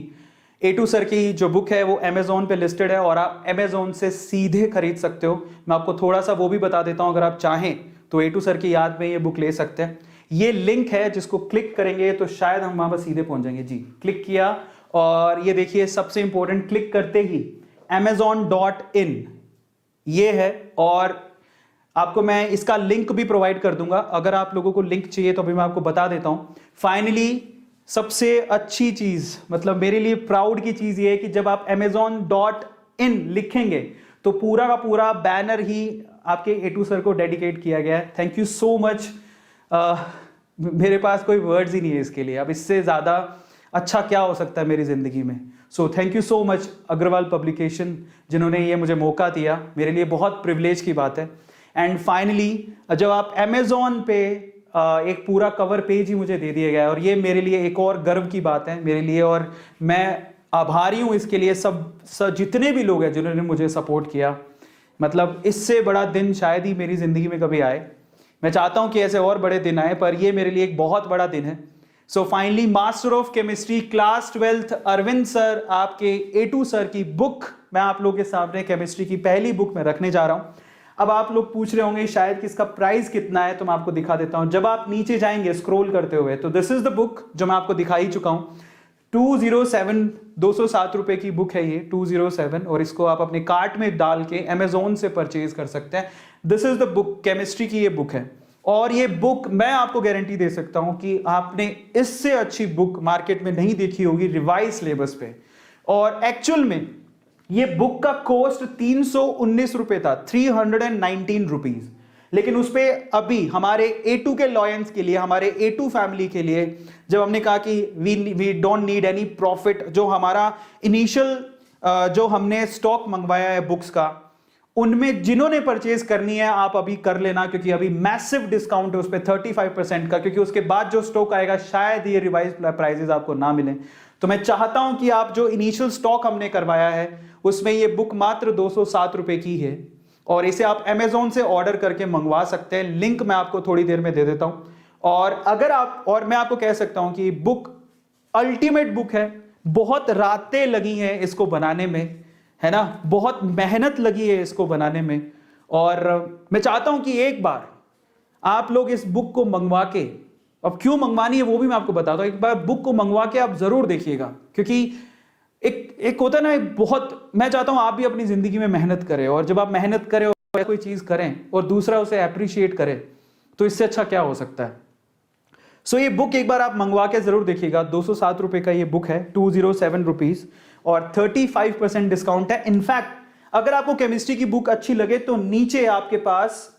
A2 सर की जो बुक है वो अमेजोन पे लिस्टेड है और आप अमेजोन से सीधे खरीद सकते हो। मैं आपको थोड़ा सा वो भी बता देता हूं, अगर आप चाहें तो A2 सर की याद में ये बुक ले सकते हैं। ये लिंक है जिसको क्लिक करेंगे तो शायद हम वहां पर सीधे पहुंच जाएंगे। जी, क्लिक किया और ये देखिए सबसे इंपॉर्टेंट, क्लिक करते ही amazon.in ये है और आपको मैं इसका लिंक भी प्रोवाइड कर दूंगा। अगर आप लोगों को लिंक चाहिए तो अभी मैं आपको बता देता हूं। फाइनली सबसे अच्छी चीज, मतलब मेरे लिए प्राउड की चीज ये है कि जब आप amazon.in लिखेंगे तो पूरा का पूरा बैनर ही आपके A2 सर को डेडिकेट किया गया है। Thank you so much. मेरे पास कोई वर्ड्स ही नहीं है इसके लिए। अब इससे ज़्यादा अच्छा क्या हो सकता है मेरी ज़िंदगी में। So thank you so much Agrawal publication, जिन्होंने ये मुझे मौका दिया। मेरे लिए बहुत प्रिविलेज की बात है। एंड फाइनली जब आप अमेजोन पे एक पूरा कवर पेज ही मुझे दे दिया गया है और ये मेरे लिए एक और गर्व की बात है मेरे लिए, और मैं आभारी हूँ इसके लिए सब जितने भी लोग हैं जिन्होंने मुझे सपोर्ट किया। मतलब इससे बड़ा दिन शायद ही मेरी ज़िंदगी में कभी आए। मैं चाहता हूं कि ऐसे और बड़े दिन आए, पर ये मेरे लिए एक बहुत बड़ा दिन है। So finally master of chemistry class 12th Arvind sir, आपके A2 सर की बुक मैं आप लोगों के सामने केमिस्ट्री की पहली बुक में रखने जा रहा हूं। अब आप लोग पूछ रहे होंगे शायद कि इसका प्राइस कितना है, तो मैं आपको दिखा देता हूं। जब आप नीचे जाएंगे स्क्रॉल करते हुए तो दिस इज द बुक जो मैं आपको दिखा ही चुका हूं। 207 207 रुपए की बुक है ये, 207, और इसको आप अपने कार्ट में डाल के अमेजोन से परचेज कर सकते हैं। This is the book, chemistry की ये बुक है। और ये बुक मैं आपको गारंटी दे सकता हूं कि आपने इससे अच्छी बुक मार्केट में नहीं देखी होगी रिवाइज सिलेबस पे। और एक्चुअल में ये बुक का कॉस्ट 319 रुपए था, 319 रुपीज। लेकिन उस पे अभी हमारे A2 के लॉयंस के लिए, हमारे A2 फैमिली के लिए, जब हमने कहा कि we don't need any profit, जो हमारा इनिशियल जो हमने स्टॉक मंगवाया है बुक्स का, उनमें जिन्होंने परचेज करनी है आप अभी कर लेना, क्योंकि अभी मैसिव डिस्काउंट है उस पर 35% का, क्योंकि उसके बाद जो स्टॉक आएगा शायद ये रिवाइज प्राइजेस आपको ना मिले। तो मैं चाहता हूं कि आप जो इनिशियल स्टॉक हमने करवाया है उसमें ये बुक मात्र 207 रुपए की है और इसे आप अमेजोन से ऑर्डर करके मंगवा सकते हैं। लिंक मैं आपको थोड़ी देर में दे देता हूं। और अगर आप, और मैं आपको कह सकता हूं कि बुक अल्टीमेट बुक है। बहुत रातें लगी हैं इसको बनाने में, है ना, बहुत मेहनत लगी है इसको बनाने में। और मैं चाहता हूं कि एक बार आप लोग इस बुक को मंगवा के, अब क्यों मंगवानी है वो भी मैं आपको बताता हूं, एक बार बुक को मंगवा के आप जरूर देखिएगा, क्योंकि एक होता है ना, एक बहुत, मैं चाहता हूं आप भी अपनी जिंदगी में मेहनत करें, और जब आप मेहनत करें और कोई चीज करें और दूसरा उसे अप्रिशिएट करे तो इससे अच्छा क्या हो सकता है। सो ये बुक एक बार आप मंगवा के जरूर देखिएगा। 207 रुपए का ये बुक है, 207 रुपीज, और 35% डिस्काउंट है। इनफैक्ट अगर आपको केमिस्ट्री की बुक अच्छी लगे तो नीचे आपके पास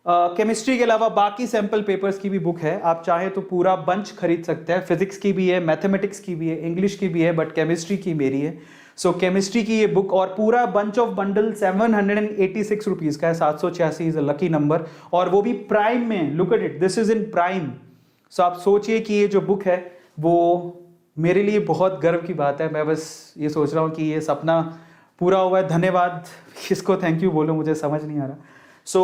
केमिस्ट्री के अलावा बाकी सैंपल पेपर्स की भी बुक है। आप चाहे तो पूरा बंच खरीद सकते हैं। फिजिक्स की भी है, मैथमेटिक्स की भी है, इंग्लिश की भी है, बट केमिस्ट्री की मेरी है। सो केमिस्ट्री की ये बुक और पूरा बंच ऑफ बंडल 786 रुपीज का है। 786 इज अ लकी नंबर, और वो भी प्राइम में। Look at it, this is in prime. So आप सोचिए कि ये जो बुक है वो मेरे लिए बहुत गर्व की बात है। मैं बस ये सोच रहा हूँ कि ये सपना पूरा हुआ है। धन्यवाद, किसको थैंक यू बोलो मुझे समझ नहीं आ रहा। सो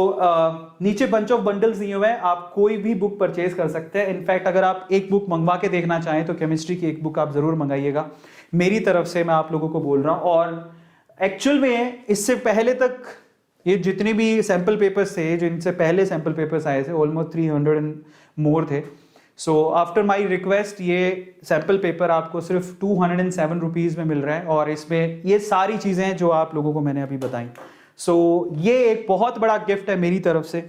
नीचे बंच ऑफ बंडल्स दिए हुए हैं, आप कोई भी बुक परचेज कर सकते हैं। इनफैक्ट अगर आप एक बुक मंगवा के देखना चाहें तो केमिस्ट्री की एक बुक आप जरूर मंगाइएगा, मेरी तरफ से मैं आप लोगों को बोल रहा हूँ। और एक्चुअल में इससे पहले तक ये जितने भी सैंपल पेपर्स थे, जो इनसे पहले सैंपल पेपर्स आए थे, ऑलमोस्ट 300 एंड मोर थे। सो आफ्टर माई रिक्वेस्ट ये सैंपल पेपर आपको सिर्फ 207 रुपीज़ में मिल रहा है, और इसमें ये सारी चीज़ें जो आप लोगों को मैंने अभी बताई। सो ये एक बहुत बड़ा गिफ्ट है मेरी तरफ से।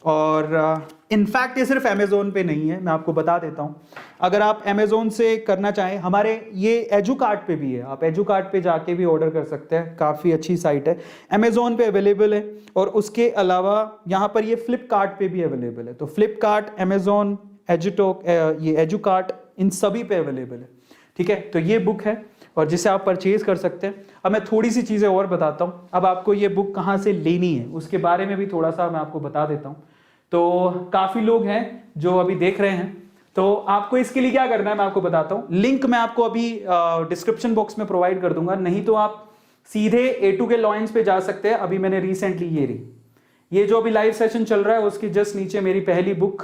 और इनफैक्ट ये सिर्फ अमेजोन पे नहीं है, मैं आपको बता देता हूँ। अगर आप अमेजोन से करना चाहें, हमारे ये एजुकार्ट पे भी है, आप एजुकार्ट पे जाके भी ऑर्डर कर सकते हैं। काफ़ी अच्छी साइट है, अमेजोन पे अवेलेबल है। और उसके अलावा यहाँ पर ये फ्लिपकार्ट पे भी अवेलेबल है। तो फ्लिपकार्ट, अमेजोन एजुटॉक, ये एजुकार्ट, इन सभी पे अवेलेबल है। ठीक है, तो ये बुक है और जिसे आप परचेज कर सकते हैं। अब मैं थोड़ी सी चीज़ें और बताता हूँ। अब आपको ये बुक कहाँ से लेनी है उसके बारे में भी थोड़ा सा मैं आपको बता देता हूँ। तो काफ़ी लोग हैं जो अभी देख रहे हैं, तो आपको इसके लिए क्या करना है मैं आपको बताता हूँ। लिंक मैं आपको अभी डिस्क्रिप्शन बॉक्स में प्रोवाइड कर दूंगा, नहीं तो आप सीधे A2 के लॉयंस पे जा सकते हैं। अभी मैंने रिसेंटली ये जो अभी लाइव सेशन चल रहा है उसकी जस्ट नीचे मेरी पहली बुक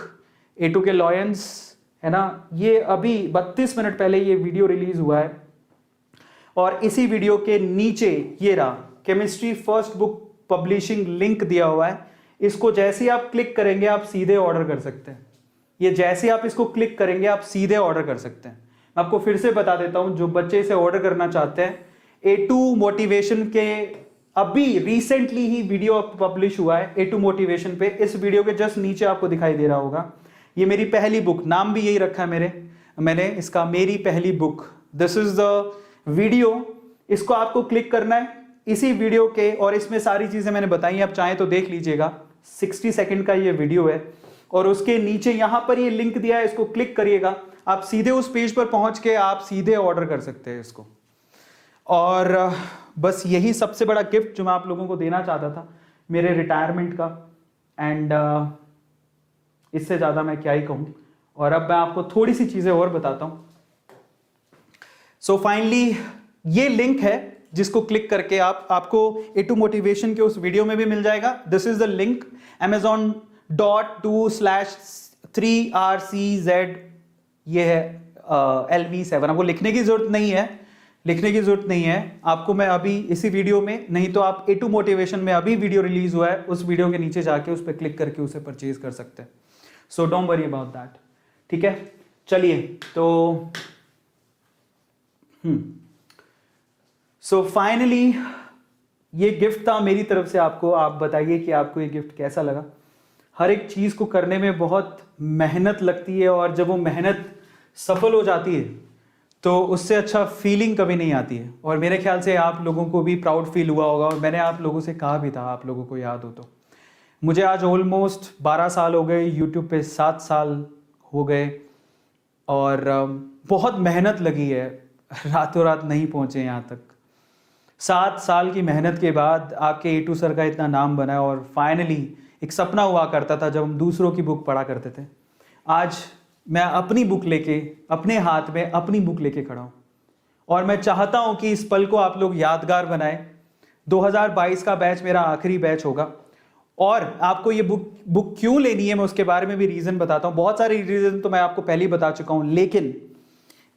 A2 के लॉयंस है ना, ये अभी 32 मिनट पहले ये वीडियो रिलीज हुआ है और इसी वीडियो के नीचे ये रहा chemistry first book publishing link दिया हुआ है। इसको जैसे ही आप क्लिक करेंगे आप सीधे ऑर्डर कर सकते हैं। ये जैसे आप इसको क्लिक करेंगे आप सीधे ऑर्डर कर सकते हैं। मैं आपको फिर से बता देता हूं, जो बच्चे इसे ऑर्डर करना चाहते हैं, A2 मोटिवेशन के अभी रिसेंटली ही वीडियो पब्लिश हुआ है A2 मोटिवेशन पे। इस वीडियो के जस्ट नीचे आपको दिखाई दे रहा होगा, ये मेरी पहली बुक, नाम भी यही रखा है मैंने इसका, मेरी पहली book. This is the video. इसको आपको क्लिक करना है इसी वीडियो के, और इसमें सारी चीजें मैंने बताई, आप चाहें तो देख लीजिएगा। 60 सेकंड का ये वीडियो है और उसके नीचे यहां पर ये लिंक दिया है, इसको क्लिक करिएगा, आप सीधे उस पेज पर पहुंच के आप सीधे ऑर्डर कर सकते हैं इसको। और बस यही सबसे बड़ा गिफ्ट जो मैं आप लोगों को देना चाहता था मेरे रिटायरमेंट का। एंड इससे ज्यादा मैं क्या ही कहूं। और अब मैं आपको थोड़ी सी चीजें और बताता हूं। सो फाइनली ये लिंक है जिसको क्लिक करके आपको A2 मोटिवेशन के उस वीडियो में भी मिल जाएगा। This is the link amazon.2/3RCZ, ये है LV7। आपको लिखने की जरूरत नहीं है, आपको मैं अभी इसी वीडियो में, नहीं तो आप A2 मोटिवेशन में अभी वीडियो रिलीज हुआ है उस वीडियो के नीचे जाके उस पर क्लिक करके उसे परचेज कर सकते हैं। So don't worry about that. ठीक है, चलिए तो सो फाइनली ये गिफ्ट था मेरी तरफ से आपको। आप बताइए कि आपको ये गिफ्ट कैसा लगा। हर एक चीज को करने में बहुत मेहनत लगती है और जब वो मेहनत सफल हो जाती है तो उससे अच्छा फीलिंग कभी नहीं आती है। और मेरे ख्याल से आप लोगों को भी प्राउड फील हुआ होगा, और मैंने आप लोगों से कहा भी था, आप लोगों को याद हो तो। मुझे आज ऑलमोस्ट 12 साल हो गए, यूट्यूब पे 7 साल हो गए, और बहुत मेहनत लगी है, रातों रात नहीं पहुंचे यहाँ तक। 7 साल की मेहनत के बाद आपके A2 सर का इतना नाम बना, और फाइनली एक सपना हुआ करता था जब हम दूसरों की बुक पढ़ा करते थे। आज मैं अपनी बुक लेके, अपने हाथ में अपनी बुक लेके खड़ा हूं, और मैं चाहता हूं कि इस पल को आप लोग यादगार बनाएं। 2022 का बैच मेरा आखिरी बैच होगा, और आपको ये बुक क्यों लेनी है मैं उसके बारे में भी रीजन बताता हूं। बहुत सारे रीजन तो मैं आपको पहले ही बता चुका हूं, लेकिन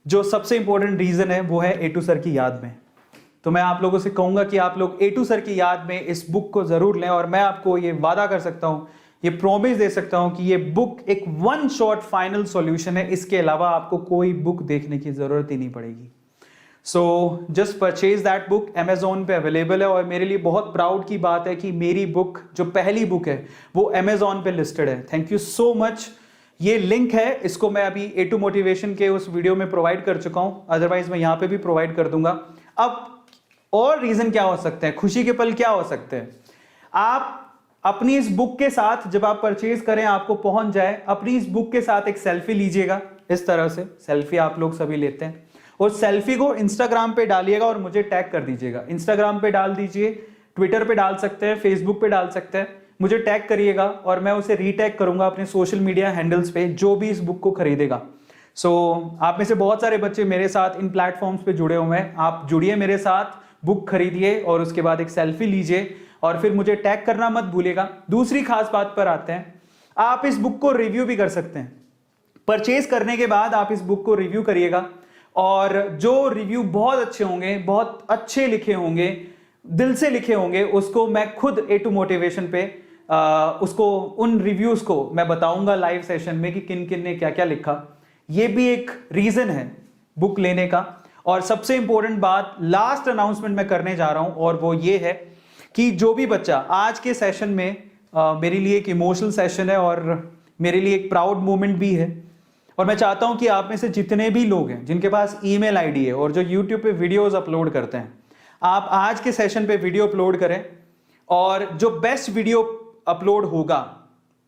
जो सबसे इंपॉर्टेंट रीजन है वो है A2 सर की याद में। तो मैं आप लोगों से कहूंगा कि आप लोग A2 सर की याद में इस बुक को जरूर लें, और मैं आपको ये वादा कर सकता हूं, ये प्रॉमिस दे सकता हूं कि ये बुक एक वन शॉट फाइनल सॉल्यूशन है। इसके अलावा आपको कोई बुक देखने की जरूरत ही नहीं पड़ेगी। So just purchase that book, Amazon पे अवेलेबल है। और मेरे लिए बहुत प्राउड की बात है कि मेरी बुक जो पहली बुक है वो Amazon पे लिस्टेड है। Thank you so much. ये लिंक है, इसको मैं अभी A2 मोटिवेशन के उस वीडियो में प्रोवाइड कर चुका हूं, अदरवाइज मैं यहां पे भी प्रोवाइड कर दूंगा। अब और रीजन क्या हो सकते हैं, खुशी के पल क्या हो सकते हैं। आप अपनी इस बुक के साथ जब आप परचेज करें, आपको पहुंच जाए, अपनी इस बुक के साथ एक सेल्फी लीजिएगा। इस तरह से सेल्फी आप लोग सभी लेते हैं, और सेल्फी को इंस्टाग्राम पे डालिएगा और मुझे टैग कर दीजिएगा। इंस्टाग्राम पे डाल दीजिए, ट्विटर पे डाल सकते हैं, फेसबुक पे डाल सकते हैं, मुझे टैग करिएगा और मैं उसे रीटैग करूंगा अपने सोशल मीडिया हैंडल्स पे, जो भी इस बुक को खरीदेगा। सो आप में से बहुत सारे बच्चे मेरे साथ इन प्लेटफॉर्म्स पे जुड़े हुए हैं, आप जुड़िए मेरे साथ, बुक खरीदिए और उसके बाद एक सेल्फी लीजिए और फिर मुझे टैग करना मत भूलिएगा। दूसरी खास बात पर आते हैं, आप इस बुक को रिव्यू भी कर सकते हैं। परचेज करने के बाद आप इस बुक को रिव्यू करिएगा, और जो रिव्यू बहुत अच्छे होंगे, बहुत अच्छे लिखे होंगे, दिल से लिखे होंगे, उसको मैं खुद A2 मोटिवेशन पे उसको, उन रिव्यूज को मैं बताऊंगा लाइव सेशन में कि किन किन ने क्या क्या लिखा। ये भी एक रीजन है बुक लेने का। और सबसे इंपॉर्टेंट बात, लास्ट अनाउंसमेंट मैं करने जा रहा हूं, और वो ये है कि जो भी बच्चा आज के सेशन में, मेरे लिए एक इमोशनल सेशन है और मेरे लिए एक प्राउड मोमेंट भी है, और मैं चाहता हूं कि आप में से जितने भी लोग हैं जिनके पास ईमेल आईडी है और जो यूट्यूब पे वीडियोस अपलोड करते हैं, आप आज के सेशन पे वीडियो अपलोड करें, और जो बेस्ट वीडियो अपलोड होगा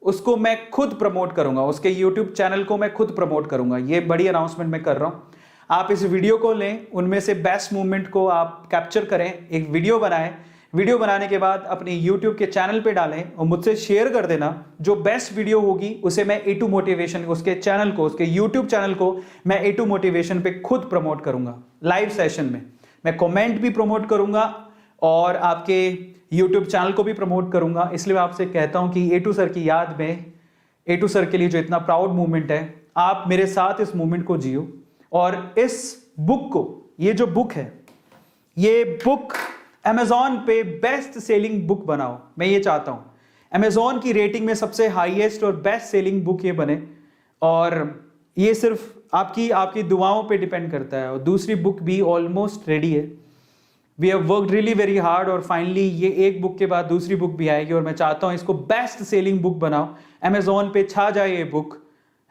उसको मैं खुद प्रमोट करूंगा, उसके यूट्यूब चैनल को मैं खुद प्रमोट करूंगा। ये बड़ी अनाउंसमेंट मैं कर रहा हूं। आप इस वीडियो को लें, उनमें से बेस्ट मूवमेंट को आप कैप्चर करें, एक वीडियो बनाएं, वीडियो बनाने के बाद अपने यूट्यूब के चैनल पे डालें और मुझसे शेयर कर देना। जो बेस्ट वीडियो होगी उसे मैं A2 मोटिवेशन, उसके चैनल को, उसके यूट्यूब चैनल को मैं A2 मोटिवेशन पे खुद प्रमोट करूंगा लाइव सेशन में। मैं कमेंट भी प्रमोट करूंगा और आपके यूट्यूब चैनल को भी प्रमोट करूंगा। इसलिए मैं आपसे कहता हूं कि A2 सर की याद में, A2 सर के लिए जो इतना प्राउड मूवमेंट है, आप मेरे साथ इस मूवमेंट को जियो और इस बुक को, ये जो बुक है, ये बुक Amazon पे बेस्ट सेलिंग बुक बनाओ। मैं ये चाहता हूं Amazon की रेटिंग में सबसे हाईएस्ट और बेस्ट सेलिंग बुक ये बने, और ये सिर्फ आपकी दुआओं पे डिपेंड करता है। और दूसरी बुक भी ऑलमोस्ट रेडी है। We have worked really very hard और फाइनली ये एक बुक के बाद दूसरी बुक भी आएगी और मैं चाहता हूं इसको बेस्ट सेलिंग बुक बनाओ। Amazon पे छा जाए ये बुक,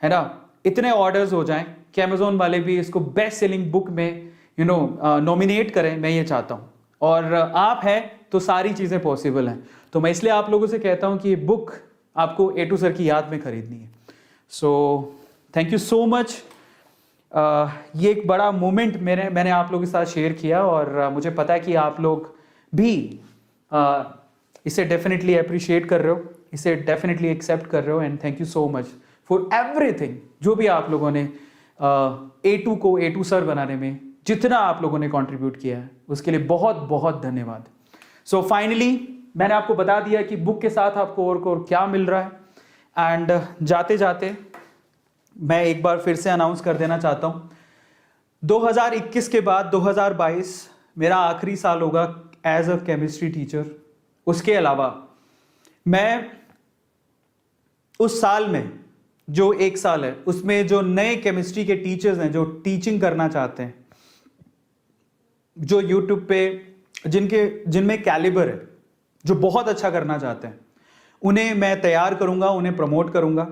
है ना, इतने ऑर्डर्स हो जाएं कि Amazon वाले भी इसको बेस्ट सेलिंग बुक में नॉमिनेट करें। मैं ये चाहता हूं, और आप हैं तो सारी चीज़ें पॉसिबल हैं। तो मैं इसलिए आप लोगों से कहता हूं कि ये बुक आपको A2 सर की याद में खरीदनी है। सो थैंक यू सो मच। ये एक बड़ा मोमेंट मैंने आप लोगों के साथ शेयर किया और मुझे पता है कि आप लोग भी इसे डेफिनेटली अप्रिशिएट कर रहे हो, इसे डेफिनेटली एक्सेप्ट कर रहे हो। And thank you so much for everything. जो भी आप लोगों ने A2 को A2 सर बनाने में जितना आप लोगों ने कंट्रीब्यूट किया है, उसके लिए बहुत बहुत धन्यवाद। सो फाइनली मैंने आपको बता दिया कि बुक के साथ आपको और क्या मिल रहा है। एंड जाते जाते मैं एक बार फिर से अनाउंस कर देना चाहता हूँ, 2021 के बाद 2022 मेरा आखिरी साल होगा एज अ केमिस्ट्री टीचर। उसके अलावा मैं उस साल में, जो एक साल है, उसमें जो नए केमिस्ट्री के टीचर्स हैं, जो टीचिंग करना चाहते हैं, जो यूट्यूब पे जिनमें कैलिबर है, जो बहुत अच्छा करना चाहते हैं, उन्हें मैं तैयार करूंगा, उन्हें प्रमोट करूंगा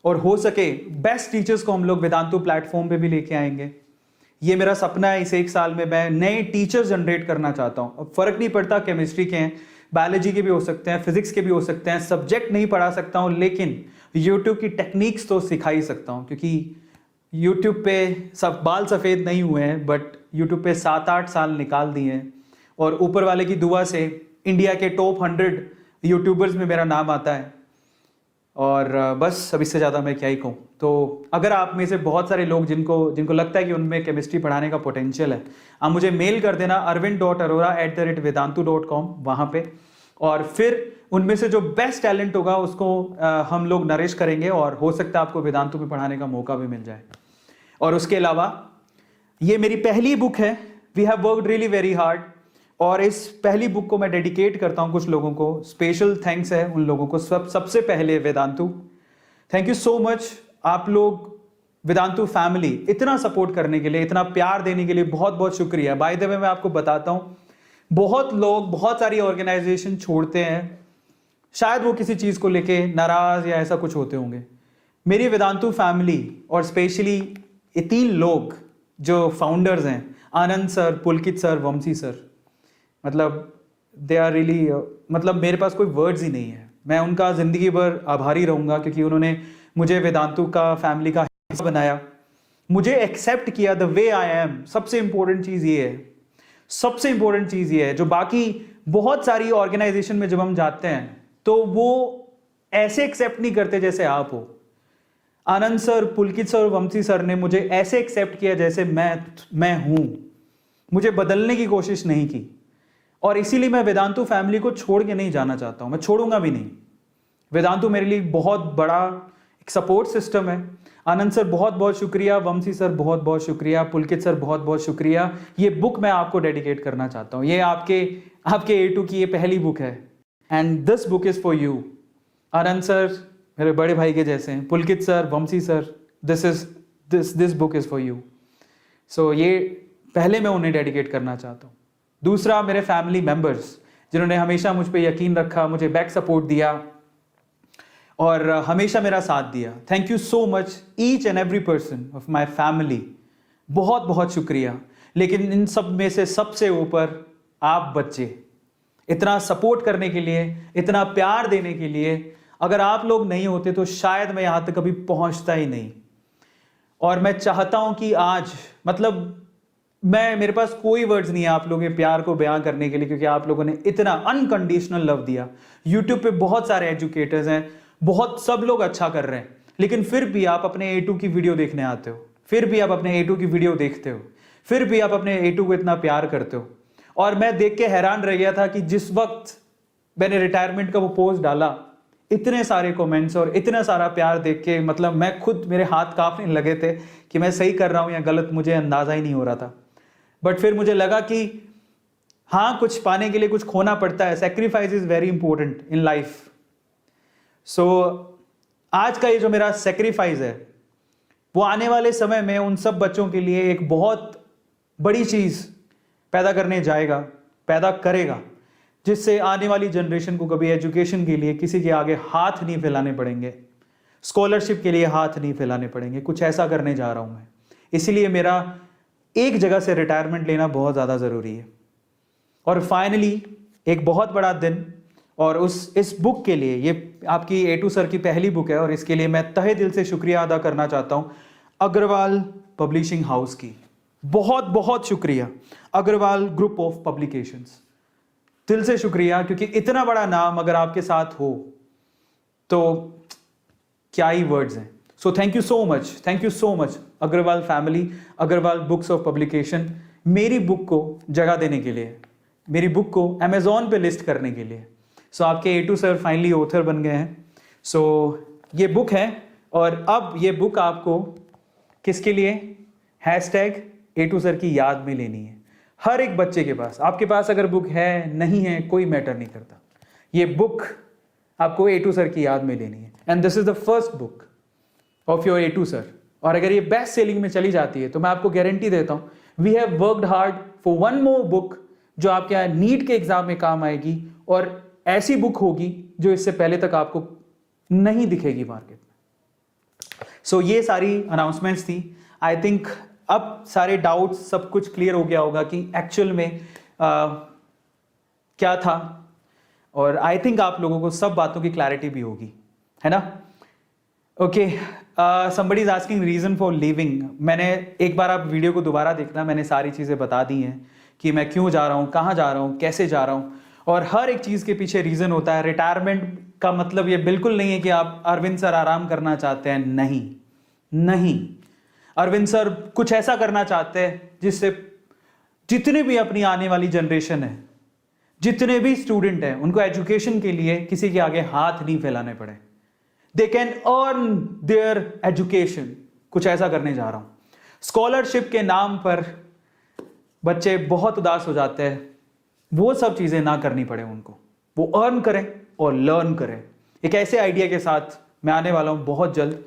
और हो सके बेस्ट टीचर्स को हम लोग वेदांतु प्लेटफॉर्म पे भी लेके आएंगे। ये मेरा सपना है। इस एक साल में मैं नए टीचर्स जनरेट करना चाहता हूं। अब फर्क नहीं पड़ता केमिस्ट्री के हैं, बायोलॉजी के भी हो सकते हैं, फिजिक्स के भी हो सकते हैं। सब्जेक्ट नहीं पढ़ा सकता हूं, लेकिन यूट्यूब की टेक्निक्स तो सिखा ही सकता हूं, क्योंकि यूट्यूब पे सब बाल सफ़ेद नहीं हुए हैं, बट यूट्यूब पे 7-8 साल निकाल दिए हैं और ऊपर वाले की दुआ से इंडिया के टॉप 100 यूट्यूबर्स में मेरा नाम आता है। और बस अब इससे ज़्यादा मैं क्या ही कहूँ। तो अगर आप में से बहुत सारे लोग जिनको लगता है कि उनमें केमिस्ट्री पढ़ाने का पोटेंशियल है, आप मुझे मेल कर देना arvind.arora@vedantu.com वहाँ पे, और फिर उनमें से जो बेस्ट टैलेंट होगा उसको हम लोग नरिश करेंगे और हो सकता है आपको वेदांतु में पढ़ाने का मौका भी मिल जाए। और उसके अलावा ये मेरी पहली बुक है। We have worked really very hard, और इस पहली बुक को मैं डेडिकेट करता हूं कुछ लोगों को। स्पेशल थैंक्स है उन लोगों को, सबसे पहले Vedantu. Thank you so much. आप लोग वेदांतु फैमिली इतना सपोर्ट करने के लिए, इतना प्यार देने के लिए बहुत बहुत शुक्रिया। बाय द वे मैं आपको बताता हूं, बहुत लोग बहुत सारी ऑर्गेनाइजेशन छोड़ते हैं, शायद वो किसी चीज़ को लेके नाराज या ऐसा कुछ होते होंगे। मेरी वेदांतु फैमिली और स्पेशली ये 3 लोग जो फाउंडर्स हैं, आनंद सर, पुलकित सर, वंशी सर, मतलब दे आर रियली, मतलब मेरे पास कोई वर्ड्स ही नहीं है। मैं उनका ज़िंदगी भर आभारी रहूँगा, क्योंकि उन्होंने मुझे वेदांतु का फैमिली का हिस्सा बनाया, मुझे एक्सेप्ट किया द वे आई एम। सबसे इंपॉर्टेंट चीज़ ये है, सबसे इंपॉर्टेंट चीज़ ये है, जो बाकी बहुत सारी ऑर्गेनाइजेशन में जब हम जाते हैं तो वो ऐसे एक्सेप्ट नहीं करते जैसे आप हो। आनंद सर, पुलकित सर, वंशी सर ने मुझे ऐसे एक्सेप्ट किया जैसे मैं हूं। मुझे बदलने की कोशिश नहीं की, और इसीलिए मैं वेदांतु फैमिली को छोड़ के नहीं जाना चाहता हूं। मैं छोड़ूंगा भी नहीं। वेदांतु मेरे लिए बहुत बड़ा एक सपोर्ट सिस्टम है। आनंद सर बहुत बहुत शुक्रिया, वंशी सर बहुत बहुत शुक्रिया, पुलकित सर बहुत बहुत शुक्रिया। ये बुक मैं आपको डेडिकेट करना चाहता हूँ। ये आपके A2 की ये पहली बुक है, and this book is for you. Anand sir मेरे बड़े भाई के जैसे हैं, Pulkit sir, Vanshi sir, this book is for you. So ये पहले मैं उन्हें डेडिकेट करना चाहता हूँ। दूसरा, मेरे फैमिली मेंबर्स जिन्होंने हमेशा मुझ पर यकीन रखा, मुझे बैक सपोर्ट दिया और हमेशा मेरा साथ दिया। Thank you so much each and every person of my family. बहुत बहुत शुक्रिया। लेकिन इन सब में से सबसे ऊपर आप बच्चे, इतना सपोर्ट करने के लिए, इतना प्यार देने के लिए अगर आप लोग नहीं होते तो शायद मैं यहाँ तक कभी पहुँचता ही नहीं। और मैं चाहता हूँ कि आज मेरे पास कोई वर्ड्स नहीं है आप लोगों के प्यार को बयां करने के लिए, क्योंकि आप लोगों ने इतना अनकंडीशनल लव दिया। यूट्यूब पे बहुत सारे एजुकेटर्स हैं, बहुत सब लोग अच्छा कर रहे हैं, लेकिन फिर भी आप अपने A2 की वीडियो देखने आते हो, फिर भी आप अपने A2 की वीडियो देखते हो, फिर भी आप अपने A2 को इतना प्यार करते हो। और मैं देख के हैरान रह गया था कि जिस वक्त मैंने रिटायरमेंट का वो पोस्ट डाला, इतने सारे कमेंट्स और इतना सारा प्यार देख के मैं खुद, मेरे हाथ कांपने लगे थे कि मैं सही कर रहा हूँ या गलत, मुझे अंदाजा ही नहीं हो रहा था। बट फिर मुझे लगा कि हाँ, कुछ पाने के लिए कुछ खोना पड़ता है। Sacrifice is very important in life. So आज का ये जो मेरा सेक्रीफाइस है वो आने वाले समय में उन सब बच्चों के लिए एक बहुत बड़ी चीज पैदा करने जाएगा, पैदा करेगा, जिससे आने वाली जनरेशन को कभी एजुकेशन के लिए किसी के आगे हाथ नहीं फैलाने पड़ेंगे, स्कॉलरशिप के लिए हाथ नहीं फैलाने पड़ेंगे। कुछ ऐसा करने जा रहा हूं मैं। इसलिए मेरा एक जगह से रिटायरमेंट लेना बहुत ज़्यादा ज़रूरी है। और फाइनली एक बहुत बड़ा दिन, और इस बुक के लिए, ये आपकी A2 सर की पहली बुक है और इसके लिए मैं तहे दिल से शुक्रिया अदा करना चाहता हूँ अग्रवाल पब्लिशिंग हाउस की। बहुत बहुत शुक्रिया अग्रवाल ग्रुप ऑफ पब्लिकेशंस, दिल से शुक्रिया, क्योंकि इतना बड़ा नाम अगर आपके साथ हो तो क्या ही वर्ड्स हैं। So thank you so much Agarwal family, Agarwal books of publication, मेरी बुक को जगह देने के लिए, मेरी बुक को अमेजोन पे लिस्ट करने के लिए। सो आपके A2 सर फाइनली ऑथर बन गए हैं। सो ये बुक है, और अब ये बुक आपको किसके लिए, #A2 सर की याद में लेनी है। हर एक बच्चे के पास, आपके पास अगर बुक है नहीं है कोई मैटर नहीं करता, ये बुक आपको A2 सर की याद में लेनी है। And this is the first book of your A2 sir. और अगर ये बेस्ट सेलिंग में चली जाती है तो मैं आपको गारंटी देता हूं, we have worked hard for one more book जो आपके यहाँ नीट के एग्जाम में काम आएगी, और ऐसी बुक होगी जो इससे पहले तक आपको नहीं दिखेगी मार्केट में। सो ये सारी अनाउंसमेंट्स थी। आई थिंक अब सारे डाउट्स सब कुछ क्लियर हो गया होगा कि एक्चुअल में क्या था, और आई थिंक आप लोगों को सब बातों की क्लैरिटी भी होगी, है ना। Okay, somebody is asking reason for leaving। मैंने एक बार, आप वीडियो को दोबारा देखना, मैंने सारी चीज़ें बता दी हैं कि मैं क्यों जा रहा हूँ, कहाँ जा रहा हूँ, कैसे जा रहा हूँ, और हर एक चीज़ के पीछे रीज़न होता है। रिटायरमेंट का मतलब ये बिल्कुल नहीं है कि आप अरविंद सर आराम करना चाहते हैं, नहीं। अरविंद सर कुछ ऐसा करना चाहते हैं जिससे जितने भी अपनी आने वाली जनरेशन है, जितने भी स्टूडेंट हैं, उनको एजुकेशन के लिए किसी के आगे हाथ नहीं फैलाने पड़े। They can earn there education. कुछ ऐसा करने जा रहा हूं। स्कॉलरशिप के नाम पर बच्चे बहुत उदास हो जाते हैं, वो सब चीजें ना करनी पड़े उनको, वो अर्न करें और लर्न करें। एक ऐसे आइडिया के साथ मैं आने वाला हूं बहुत जल्द।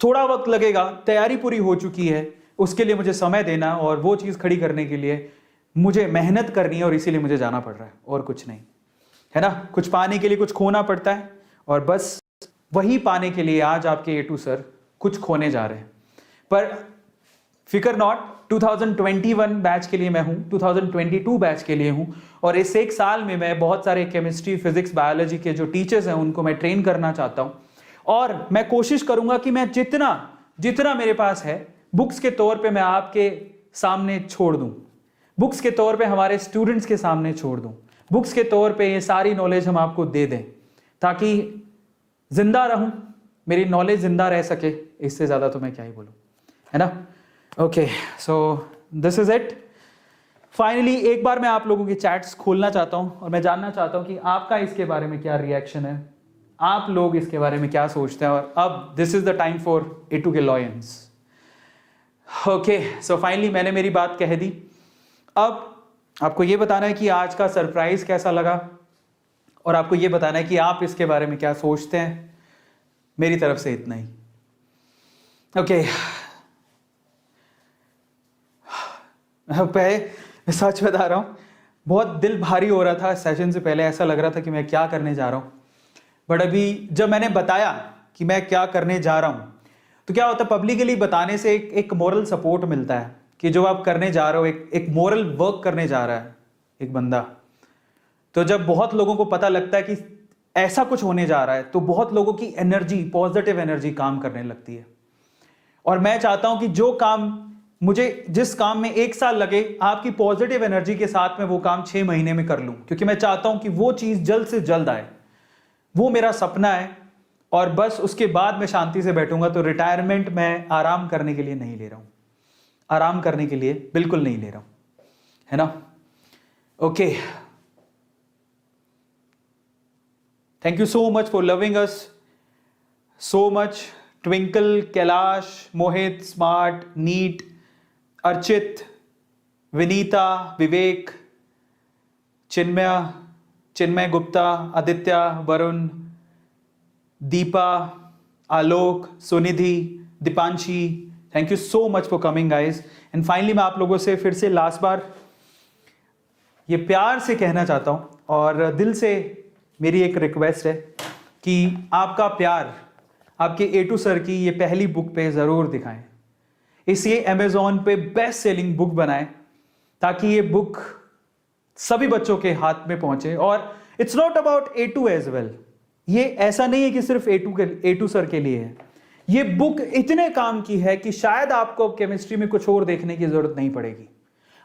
थोड़ा वक्त लगेगा, तैयारी पूरी हो चुकी है, उसके लिए मुझे समय देना, और वो चीज खड़ी करने के लिए मुझे मेहनत करनी है, और इसीलिए मुझे जाना पड़ रहा है, और कुछ नहीं, है ना। कुछ पाने के लिए कुछ खोना पड़ता है, और बस वही पाने के लिए आज आपके A2 सर कुछ खोने जा रहे हैं। पर फिकर नॉट, 2021 बैच के लिए मैं हूं, 2022 बैच के लिए हूं, और इस एक साल में मैं बहुत सारे केमिस्ट्री, फिजिक्स, बायोलॉजी के जो टीचर्स हैं उनको मैं ट्रेन करना चाहता हूं। और मैं कोशिश करूंगा कि मैं जितना मेरे पास है बुक्स के तौर पे मैं आपके सामने छोड़ दूं, बुक्स के तौर पे हमारे स्टूडेंट्स के सामने छोड़ दूं, बुक्स के तौर पे ये सारी नॉलेज हम आपको दे दें, ताकि जिंदा रहूं, मेरी नॉलेज जिंदा रह सके। इससे ज्यादा तो मैं क्या ही बोलूं, है ना। Okay, so this is it. Finally एक बार मैं आप लोगों के चैट्स खोलना चाहता हूं, और मैं जानना चाहता हूं कि आपका इसके बारे में क्या रिएक्शन है, आप लोग इसके बारे में क्या सोचते हैं। और अब this is the time for A2 के लॉयंस। ओके, सो फाइनली मैंने मेरी बात कह दी। अब आपको ये बताना है कि आज का सरप्राइज कैसा लगा, और आपको ये बताना है कि आप इसके बारे में क्या सोचते हैं। मेरी तरफ से इतना ही। ओके, मैं सच बता रहा हूं, बहुत दिल भारी हो रहा था सेशन से पहले, ऐसा लग रहा था कि मैं क्या करने जा रहा हूं। बट अभी जब मैंने बताया कि मैं क्या करने जा रहा हूं, तो क्या होता है, पब्लिकली बताने से एक मोरल सपोर्ट मिलता है कि जो आप करने जा रहे हो, एक मोरल वर्क करने जा रहा है एक बंदा। तो जब बहुत लोगों को पता लगता है कि ऐसा कुछ होने जा रहा है तो बहुत लोगों की एनर्जी, पॉजिटिव एनर्जी काम करने लगती है। और मैं चाहता हूं कि जो काम मुझे, जिस काम में 1 साल लगे, आपकी पॉजिटिव एनर्जी के साथ में वो काम 6 महीने में कर लूं, क्योंकि मैं चाहता हूं कि वो चीज जल्द से जल्द आए। वो मेरा सपना है। और बस उसके बाद मैं शांति से बैठूंगा। तो रिटायरमेंट मैं आराम करने के लिए नहीं ले रहा हूं, आराम करने के लिए बिल्कुल नहीं ले रहा हूं, है ना? Okay, thank you so much for loving us so much. Twinkle, Kailash, Mohit, smart, neat, Archit, Vinita, Vivek, Chinmay Gupta, Aditya, Varun, Deepa, Alok, Sunidhi, Deepanshi, thank you so much for coming guys. And finally मैं आप लोगों से फिर से लास्ट बार ये प्यार से कहना चाहता हूं और दिल से मेरी एक रिक्वेस्ट है कि आपका प्यार आपके A2 सर की ये पहली बुक पे जरूर दिखाएं। इसे अमेजॉन पे बेस्ट सेलिंग बुक बनाएं ताकि ये बुक सभी बच्चों के हाथ में पहुंचे। और it's not about A2 as well, ये ऐसा नहीं है कि सिर्फ A2 सर के लिए है। ये बुक इतने काम की है कि शायद आपको केमिस्ट्री में कुछ और देखने की जरूरत नहीं पड़ेगी।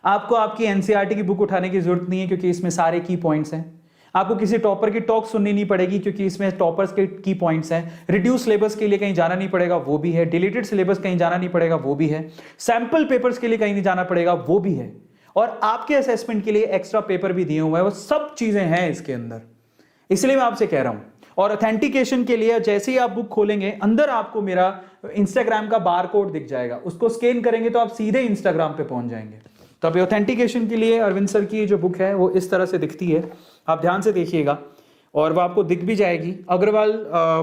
आपको आपकी NCERT की बुक उठाने की जरूरत नहीं है, क्योंकि इसमें सारे की पॉइंट्स हैं। आपको किसी टॉपर की टॉक सुननी नहीं पड़ेगी, क्योंकि इसमें टॉपर्स के की पॉइंट्स हैं। रिड्यूस सिलेबस के लिए कहीं जाना नहीं पड़ेगा, वो भी है। डिलीटेड सिलेबस कहीं जाना नहीं पड़ेगा, वो भी है। सैंपल पेपर्स के लिए कहीं नहीं जाना पड़ेगा, वो भी है। और आपके असेसमेंट के लिए एक्स्ट्रा पेपर भी दिए हुए हैं, वो सब चीजें हैं इसके अंदर। इसलिए मैं आपसे कह रहा हूं। और ऑथेंटिकेशन के लिए जैसे ही आप बुक खोलेंगे, अंदर आपको मेरा इंस्टाग्राम का बार कोड दिख जाएगा। उसको स्कैन करेंगे तो आप सीधे इंस्टाग्राम पे पहुंच जाएंगे। तो अभी ऑथेंटिकेशन के लिए अरविंद सर की जो बुक है वो इस तरह से दिखती है, आप ध्यान से देखिएगा और वो आपको दिख भी जाएगी। अग्रवाल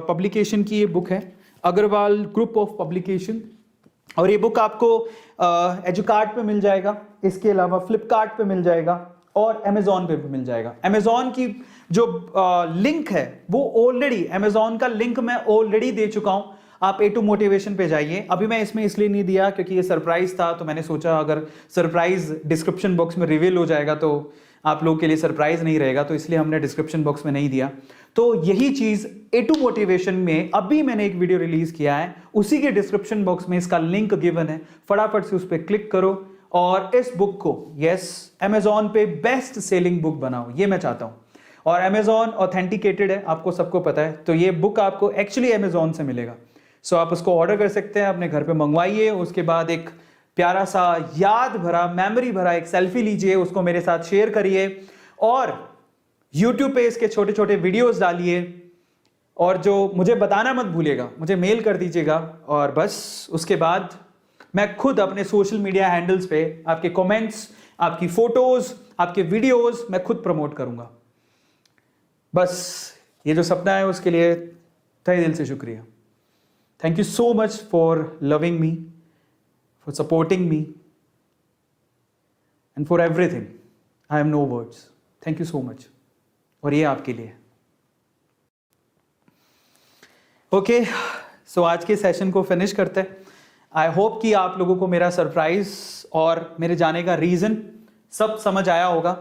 पब्लिकेशन की ये बुक है, अग्रवाल ग्रुप ऑफ पब्लिकेशन। और ये बुक आपको एजुकार्ट पे मिल जाएगा, इसके अलावा फ्लिपकार्ट पे मिल जाएगा और अमेजॉन पे भी मिल जाएगा। अमेजॉन की जो लिंक है वो ऑलरेडी, अमेजॉन का लिंक मैं ऑलरेडी दे चुका हूं। आप A2 मोटिवेशन पे जाइए। अभी मैं इसमें इसलिए नहीं दिया क्योंकि ये सरप्राइज था, तो मैंने सोचा अगर सरप्राइज डिस्क्रिप्शन बॉक्स में रिवील हो जाएगा तो आप लोगों के लिए सरप्राइज नहीं रहेगा, तो इसलिए हमने डिस्क्रिप्शन बॉक्स में नहीं दिया। तो यही चीज A2 मोटिवेशन में अभी मैंने एक वीडियो रिलीज किया है, उसी के डिस्क्रिप्शन बॉक्स में इसका लिंक गिवन है। फटाफट से उस पर क्लिक करो और इस बुक को अमेजॉन पे बेस्ट सेलिंग बुक बनाओ, ये मैं चाहता हूं। और अमेजॉन ऑथेंटिकेटेड है, आपको सबको पता है, तो ये बुक आपको एक्चुअली अमेजॉन से मिलेगा। सो आप उसको ऑर्डर कर सकते हैं, अपने घर पे मंगवाइए। उसके बाद एक प्यारा सा याद भरा, मेमोरी भरा एक सेल्फी लीजिए, उसको मेरे साथ शेयर करिए और YouTube पे इसके छोटे छोटे वीडियोस डालिए। और जो मुझे बताना मत भूलिएगा, मुझे मेल कर दीजिएगा। और बस उसके बाद मैं खुद अपने सोशल मीडिया हैंडल्स पे आपके कमेंट्स, आपकी फोटोज, आपके वीडियोस मैं खुद प्रमोट करूंगा। बस ये जो सपना है उसके लिए तहे दिल से शुक्रिया। Thank you so much for loving me, for supporting me, and for everything. I have no words. Thank you so much. और ये आपके लिए। ओके, सो आज के सेशन को फिनिश करते हैं। आई होप कि आप लोगों को मेरा सरप्राइज और मेरे जाने का रीजन सब समझ आया होगा।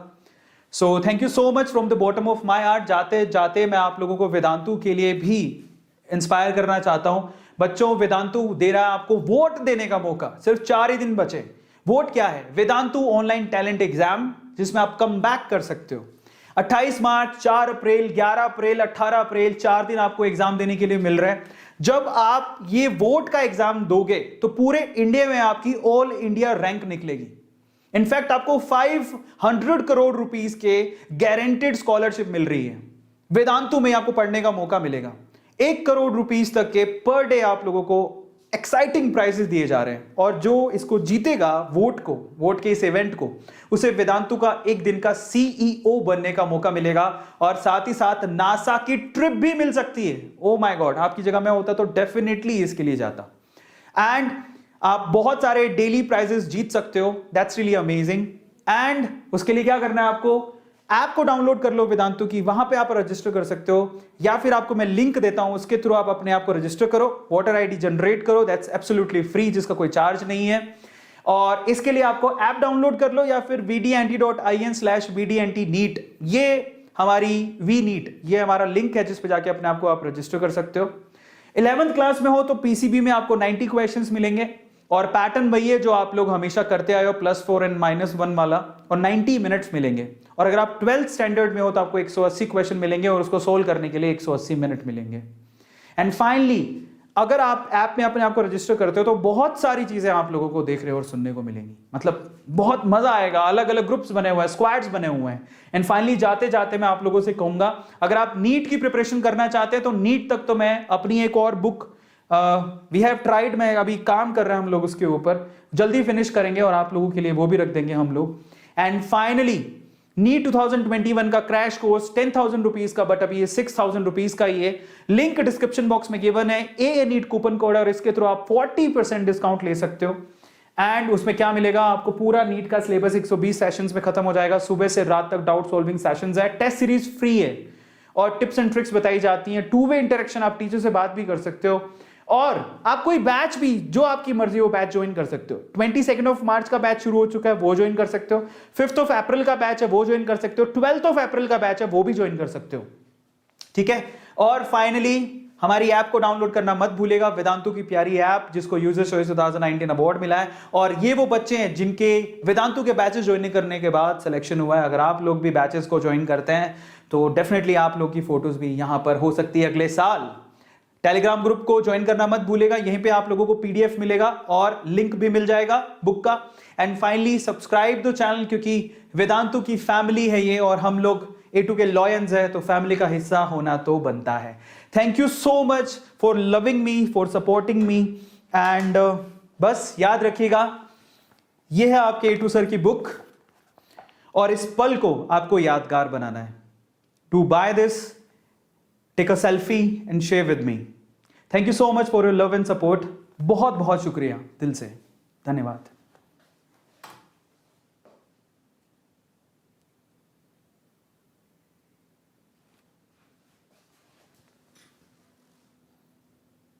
सो thank you so much from the bottom of my heart. जाते जाते मैं आप लोगों को वेदांतु के लिए भी इंस्पायर करना चाहता हूं। बच्चों, वेदांतु दे रहा है आपको वोट देने का मौका। सिर्फ 4 ही दिन बचे। वोट क्या है? वेदांतु ऑनलाइन टैलेंट एग्जाम, जिसमें आप कम बैक कर सकते हो। 28 मार्च, 4 अप्रैल, 11 अप्रैल, 18 अप्रैल, 4 दिन आपको एग्जाम देने के लिए मिल रहा है। जब आप ये वोट का एग्जाम दोगे तो पूरे इंडिया में आपकी ऑल इंडिया रैंक निकलेगी। इनफैक्ट आपको 500 करोड़ रुपीस के गारंटेड स्कॉलरशिप मिल रही है। वेदांतु में आपको पढ़ने का मौका मिलेगा। 1 करोड़ रुपीस तक के पर डे आप लोगों को एक्साइटिंग प्राइजेस दिए जा रहे हैं। और जो इसको जीतेगा, वोट के इस इवेंट को, उसे वेदांतु का 1 दिन का CEO बनने का मौका मिलेगा। और साथ ही साथ नासा की ट्रिप भी मिल सकती है। ओ माय गॉड, आपकी जगह मैं होता तो डेफिनेटली इसके लिए जाता। एंड आप बहुत सारे डेली प्राइजेस जीत सकते हो। That's really amazing. एंड उसके लिए क्या करना है? आपको ऐप को डाउनलोड कर लो वेदांतु की, वहां पे आप रजिस्टर कर सकते हो, या फिर आपको मैं लिंक देता हूं, उसके थ्रू आप अपने आप को रजिस्टर करो, वोटर आईडी जनरेट करो। दैट्स एब्सोल्युटली फ्री, जिसका कोई चार्ज नहीं है। और इसके लिए आपको ऐप डाउनलोड कर लो या फिर vdnt.in/vdntneet, ये हमारी वी नीट, ये हमारा लिंक है जिस पे जाके अपने आप को आप रजिस्टर कर सकते हो। 11th क्लास में हो तो पीसीबी में आपको 90 क्वेश्चंस मिलेंगे और पैटर्न वही है जो आप लोग हमेशा करते आए हो, +4 एंड -1 वाला, और 90 मिनट्स मिलेंगे। और अगर आप 12th स्टैंडर्ड में हो तो आपको 180 क्वेश्चन मिलेंगे और उसको सोल्व करने के लिए 180 मिनट मिलेंगे। एंड फाइनली अगर आप ऐप में अपने आप को रजिस्टर करते हो तो बहुत सारी चीजें आप लोगों को देख रहे हो और सुनने को मिलेंगी, मतलब बहुत मजा आएगा। अलग अलग ग्रुप्स बने हुए हैं, स्क्वाड्स बने हुए हैं। एंड फाइनली जाते जाते मैं आप लोगों से कहूंगा, अगर आप नीट की प्रिपरेशन करना चाहते हैं तो नीट तक तो मैं अपनी एक और बुक वी हैव ट्राइड, मैं अभी काम कर रहे हैं हम लोग उसके ऊपर, जल्दी फिनिश करेंगे और आप लोगों के लिए वो भी रख देंगे हम लोग। एंड फाइनली नीट 2021 का क्रैश कोर्स 10,000 रुपीज का, बट अभी ये 6,000 रुपीज का, ये लिंक डिस्क्रिप्शन बॉक्स में गिवन है, ए नीट कूपन कोड, और इसके थ्रू आप 40% डिस्काउंट ले सकते हो। एंड उसमें क्या मिलेगा आपको, पूरा नीट का सिलेबस 120 सेशंस में खत्म हो जाएगा, सुबह से रात तक डाउट सॉल्विंग सेशंस है, टेस्ट सीरीज फ्री है और टिप्स एंड ट्रिक्स बताई जाती हैं, 2 वे इंटरेक्शन, आप टीचर से बात भी कर सकते हो, और आप कोई बैच भी जो आपकी मर्जी हो बैच ज्वाइन कर सकते हो। 22 मार्च का बैच शुरू हो चुका है, वो ज्वाइन कर सकते हो। 5 अप्रैल का बैच है, वो ज्वाइन कर सकते हो। 12 अप्रैल का बैच है, वो भी ज्वाइन कर सकते हो। ठीक है, और फाइनली हमारी ऐप को डाउनलोड करना मत भूलेगा, वेदांतु की प्यारी ऐप जिसको यूजर चॉइस 2019 अवार्ड मिला है, और ये वो बच्चे हैं जिनके वेदांतु के बैचेस ज्वाइन करने के बाद सिलेक्शन हुआ है। अगर आप लोग भी बैचेस को ज्वाइन करते हैं तो डेफिनेटली आप लोग की फोटोज भी यहां पर हो सकती है अगले साल। टेलीग्राम ग्रुप को ज्वाइन करना मत भूलेगा, यहीं पे आप लोगों को पीडीएफ मिलेगा और लिंक भी मिल जाएगा बुक का। And finally subscribe the channel, क्योंकि वेदांतु की फैमिली है ये और हम लोग A2 के लॉयंस है, तो फैमिली का हिस्सा होना तो बनता है। Thank you so much for loving me, for supporting me, and बस याद रखिएगा ये है आपके A2 सर की बुक और इस पल को आपको यादगार बनाना है। To buy this, take a selfie and share with me. Thank you so much for your love and support. बहुत बहुत शुक्रिया दिल से, धन्यवाद।